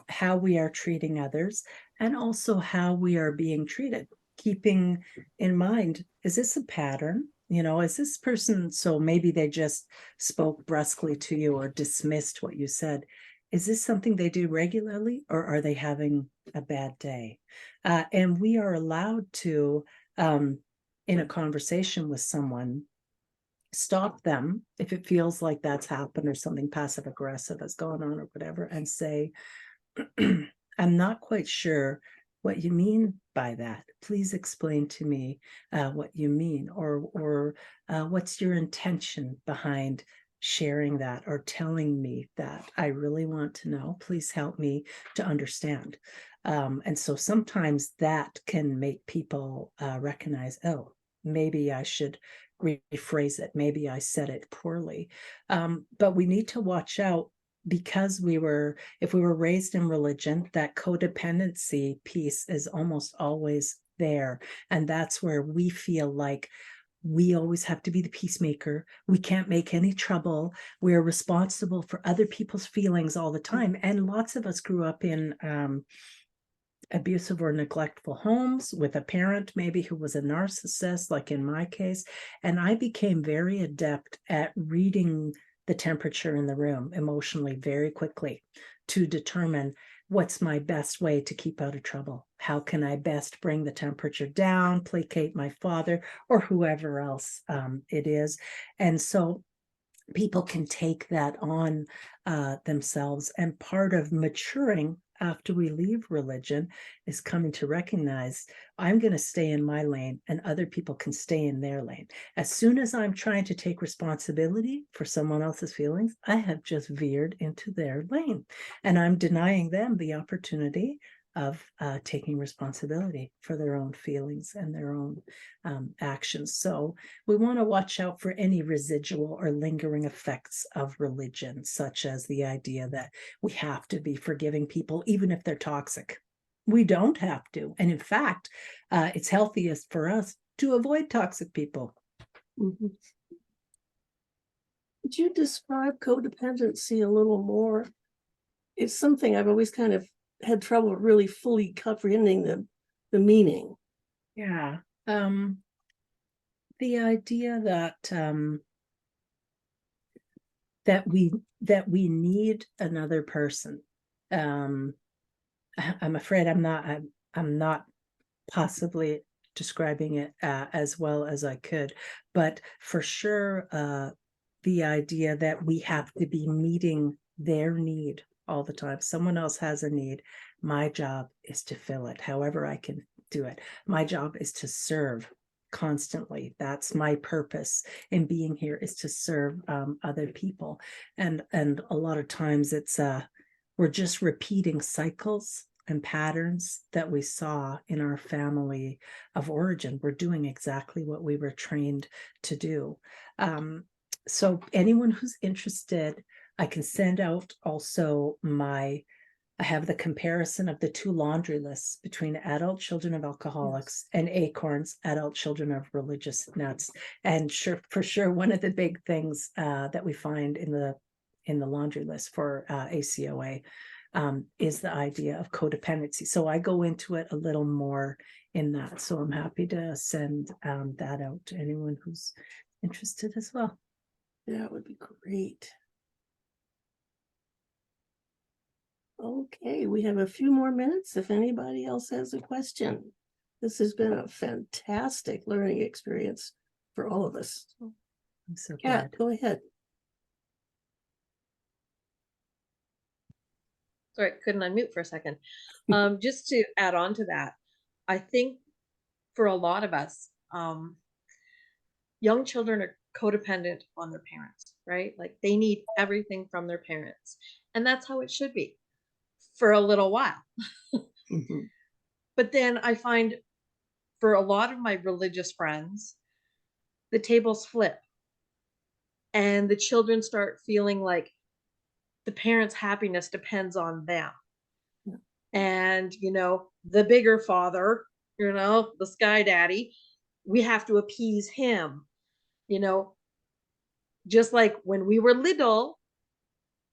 how we are treating others, and also how we are being treated, keeping in mind, is this a pattern? Is this person, so maybe they just spoke brusquely to you or dismissed what you said. Is this something they do regularly, or are they having a bad day? And we are allowed to, in a conversation with someone, stop them if it feels like that's happened or something passive aggressive has gone on or whatever, and say, I'm not quite sure what you mean by that. Please explain to me what you mean, or what's your intention behind sharing that or telling me that. I really want to know. Please help me to understand. And so sometimes that can make people recognize, oh, maybe I should rephrase it. Maybe I said it poorly. But we need to watch out, because if we were raised in religion, that codependency piece is almost always there. And that's where we feel like we always have to be the peacemaker. We can't make any trouble. We're responsible for other people's feelings all the time. And lots of us grew up in abusive or neglectful homes with a parent maybe who was a narcissist, like in my case. And I became very adept at reading the temperature in the room emotionally very quickly to determine what's my best way to keep out of trouble. How can I best bring the temperature down, placate my father or whoever else it is. And so people can take that on themselves. And part of maturing after we leave religion is coming to recognize, I'm going to stay in my lane and other people can stay in their lane. As soon as I'm trying to take responsibility for someone else's feelings, I have just veered into their lane, and I'm denying them the opportunity of taking responsibility for their own feelings and their own actions. So we want to watch out for any residual or lingering effects of religion, such as the idea that we have to be forgiving people, even if they're toxic. We don't have to. And in fact, it's healthiest for us to avoid toxic people. Mhm. Could you describe codependency a little more? It's something I've always kind of had trouble really fully comprehending the meaning. Yeah. The idea that we need another person. I'm afraid I'm not possibly describing it as well as I could, but for sure, the idea that we have to be meeting their need all the time. Someone else has a need. My job is to fill it however I can do it. My job is to serve constantly. That's my purpose in being here, is to serve other people. And a lot of times it's we're just repeating cycles and patterns that we saw in our family of origin. We're doing exactly what we were trained to do. So anyone who's interested, I can send out also I have the comparison of the two laundry lists between adult children of alcoholics and Acorn's adult children of religious nuts. And for sure, one of the big things that we find in the laundry list for ACOA is the idea of codependency. So I go into it a little more in that. So I'm happy to send that out to anyone who's interested as well. That would be great. Okay, we have a few more minutes if anybody else has a question. This has been a fantastic learning experience for all of us. I'm so Kat, glad. go ahead. Sorry, couldn't unmute for a second. Just to add on to that, I think for a lot of us, young children are codependent on their parents, right? Like they need everything from their parents. And that's how it should be for a little while. Mm-hmm. But then I find for a lot of my religious friends, the tables flip and the children start feeling like the parents' happiness depends on them. Yeah. And, the bigger father, the sky daddy, we have to appease him, just like when we were little,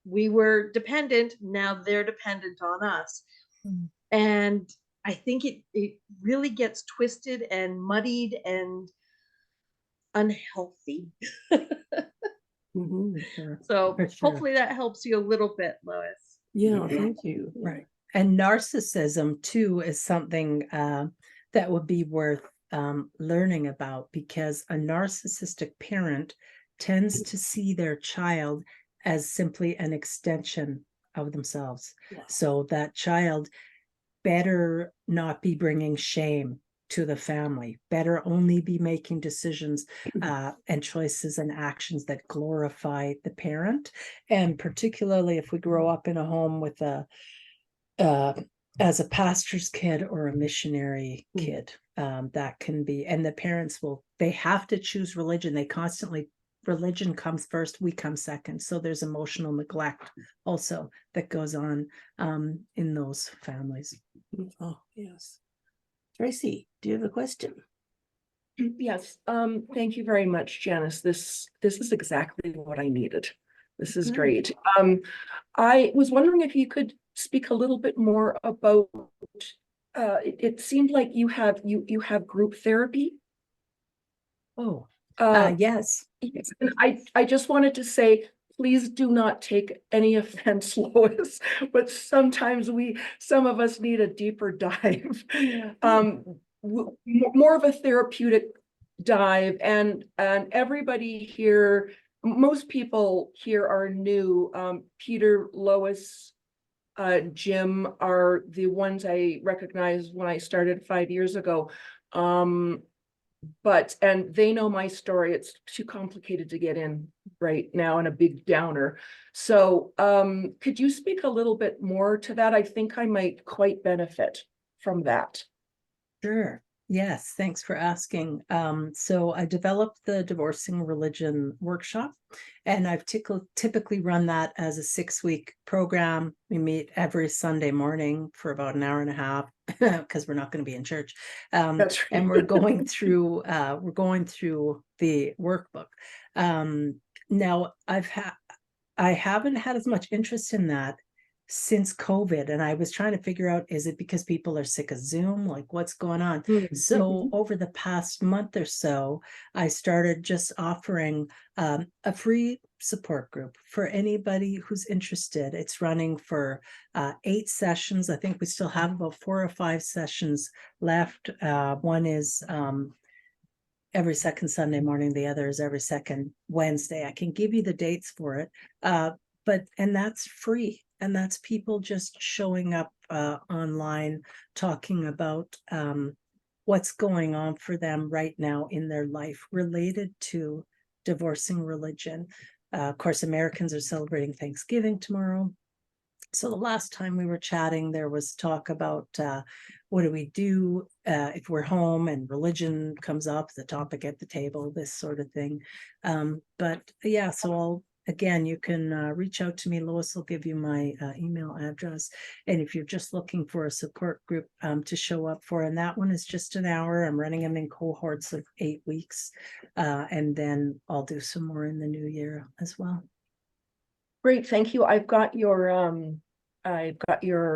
we were dependent. Now they're dependent on us. Mm. And I think it really gets twisted and muddied and unhealthy. Mm-hmm. So hopefully that helps you a little bit, Lois. Yeah, thank you. Right. And narcissism too is something that would be worth learning about, because a narcissistic parent tends to see their child as simply an extension of themselves. Yeah. So that child better not be bringing shame to the family, better only be making decisions and choices and actions that glorify the parent. And particularly if we grow up in a home with as a pastor's kid or a missionary kid, that can be, and the parents they have to choose religion. Religion comes first, we come second. So there's emotional neglect also that goes on in those families. Oh, yes. Tracy, do you have a question? Yes. Thank you very much, Janice. This is exactly what I needed. This is great. I was wondering if you could speak a little bit more about, it seemed like you have group therapy. Oh, yes. Yes. And I just wanted to say, please do not take any offense, Lois, but sometimes some of us need a deeper dive, more of a therapeutic dive, and everybody here, most people here are new. Peter, Lois, Jim are the ones I recognized when I started 5 years ago. And they know my story. It's too complicated to get in right now and a big downer. So could you speak a little bit more to that? I think I might quite benefit from that. Sure. Yes, thanks for asking. So I developed the Divorcing Religion workshop, and I've typically run that as a 6-week program. We meet every Sunday morning for about an hour and a half because we're not going to be in church. That's right. And we're going through the workbook. Now I haven't had as much interest in that since COVID, and I was trying to figure out, is it because people are sick of Zoom? Like, what's going on? So over the past month or so, I started just offering a free support group for anybody who's interested. It's running for 8 sessions. I think we still have about 4 or 5 sessions left. One is every second Sunday morning. The other is every second Wednesday. I can give you the dates for it. And that's free. And that's people just showing up online, talking about what's going on for them right now in their life related to divorcing religion. Of course, Americans are celebrating Thanksgiving tomorrow. So the last time we were chatting, there was talk about what do we do if we're home and religion comes up, the topic at the table, this sort of thing. But yeah, so again, you can reach out to me. Lois will give you my email address. And if you're just looking for a support group to show up for, and that one is just an hour. I'm running them in cohorts of 8 weeks. And then I'll do some more in the new year as well. Great, thank you. I've got your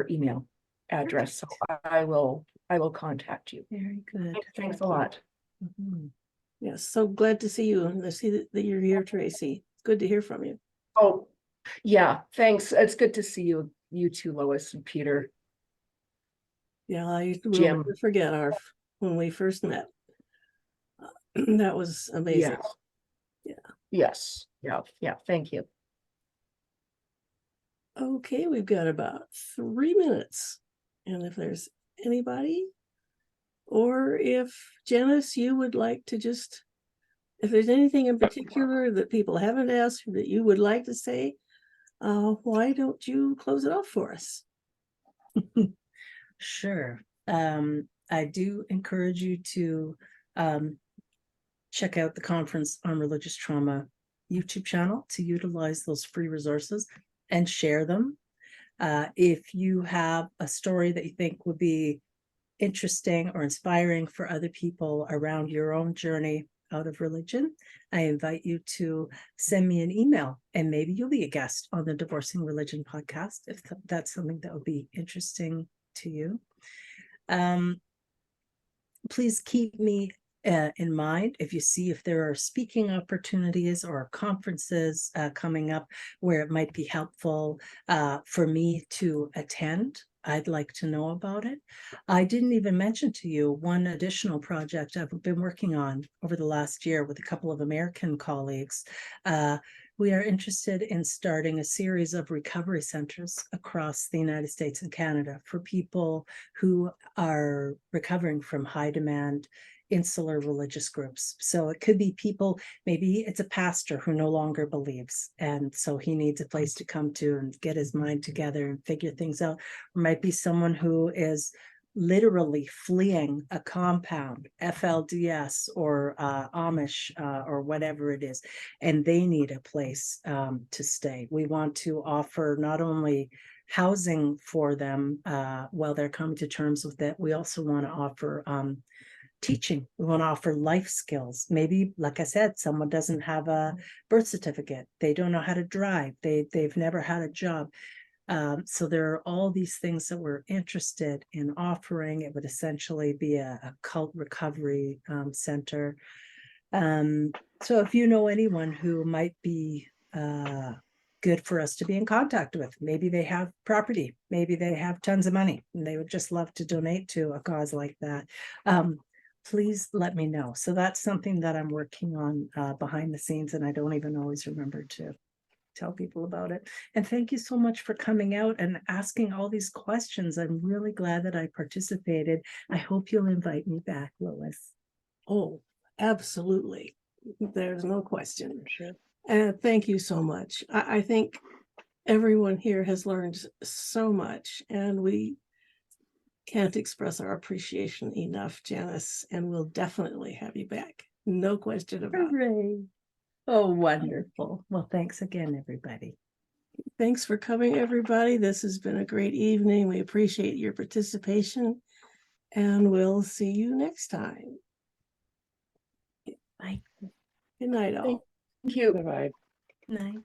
email address, so I will contact you. Very good. Thanks a lot. Yes, so glad to see you and to see that you're here, Tracy. It's good to hear from you. Oh, yeah, thanks. It's good to see you too, Lois and Peter. Yeah, I will Jim. never forget when we first met. That was amazing. Yeah. Yes. Yeah. Thank you. Okay, we've got about 3 minutes. And if there's anybody, or if Janice, you would like to just, if there's anything in particular that people haven't asked that you would like to say, why don't you close it off for us? Sure. I do encourage you to check out the Conference on Religious Trauma YouTube channel to utilize those free resources and share them. If you have a story that you think would be interesting or inspiring for other people around your own journey out of religion, I invite you to send me an email, and maybe you'll be a guest on the Divorcing Religion podcast if that's something that would be interesting to you. Please keep me in mind if there are speaking opportunities or conferences coming up where it might be helpful for me to attend. I'd like to know about it. I didn't even mention to you one additional project I've been working on over the last year with a couple of American colleagues. We are interested in starting a series of recovery centers across the United States and Canada for people who are recovering from high demand insular religious groups. So it could be people, maybe it's a pastor who no longer believes, and so he needs a place to come to and get his mind together and figure things out. Or might be someone who is literally fleeing a compound, FLDS or Amish or whatever it is, and they need a place to stay. We want to offer not only housing for them while they're coming to terms with it, we also want to offer teaching. We want to offer life skills. Maybe, like I said, someone doesn't have a birth certificate. They don't know how to drive. They've never had a job. So there are all these things that we're interested in offering. It would essentially be a cult recovery center. So if you know anyone who might be good for us to be in contact with, maybe they have property, maybe they have tons of money, and they would just love to donate to a cause like that, please let me know. So that's something that I'm working on behind the scenes, and I don't even always remember to tell people about it. And thank you so much for coming out and asking all these questions. I'm really glad that I participated. I hope you'll invite me back, Lois. Oh, absolutely. There's no question. Sure. And thank you so much. I think everyone here has learned so much, and we can't express our appreciation enough, Janice, and we'll definitely have you back. No question about it. Hooray. Oh, wonderful. Well, thanks again, everybody. Thanks for coming, everybody. This has been a great evening. We appreciate your participation, and we'll see you next time. Bye. Good night, all. Thank you. Bye-bye. Night.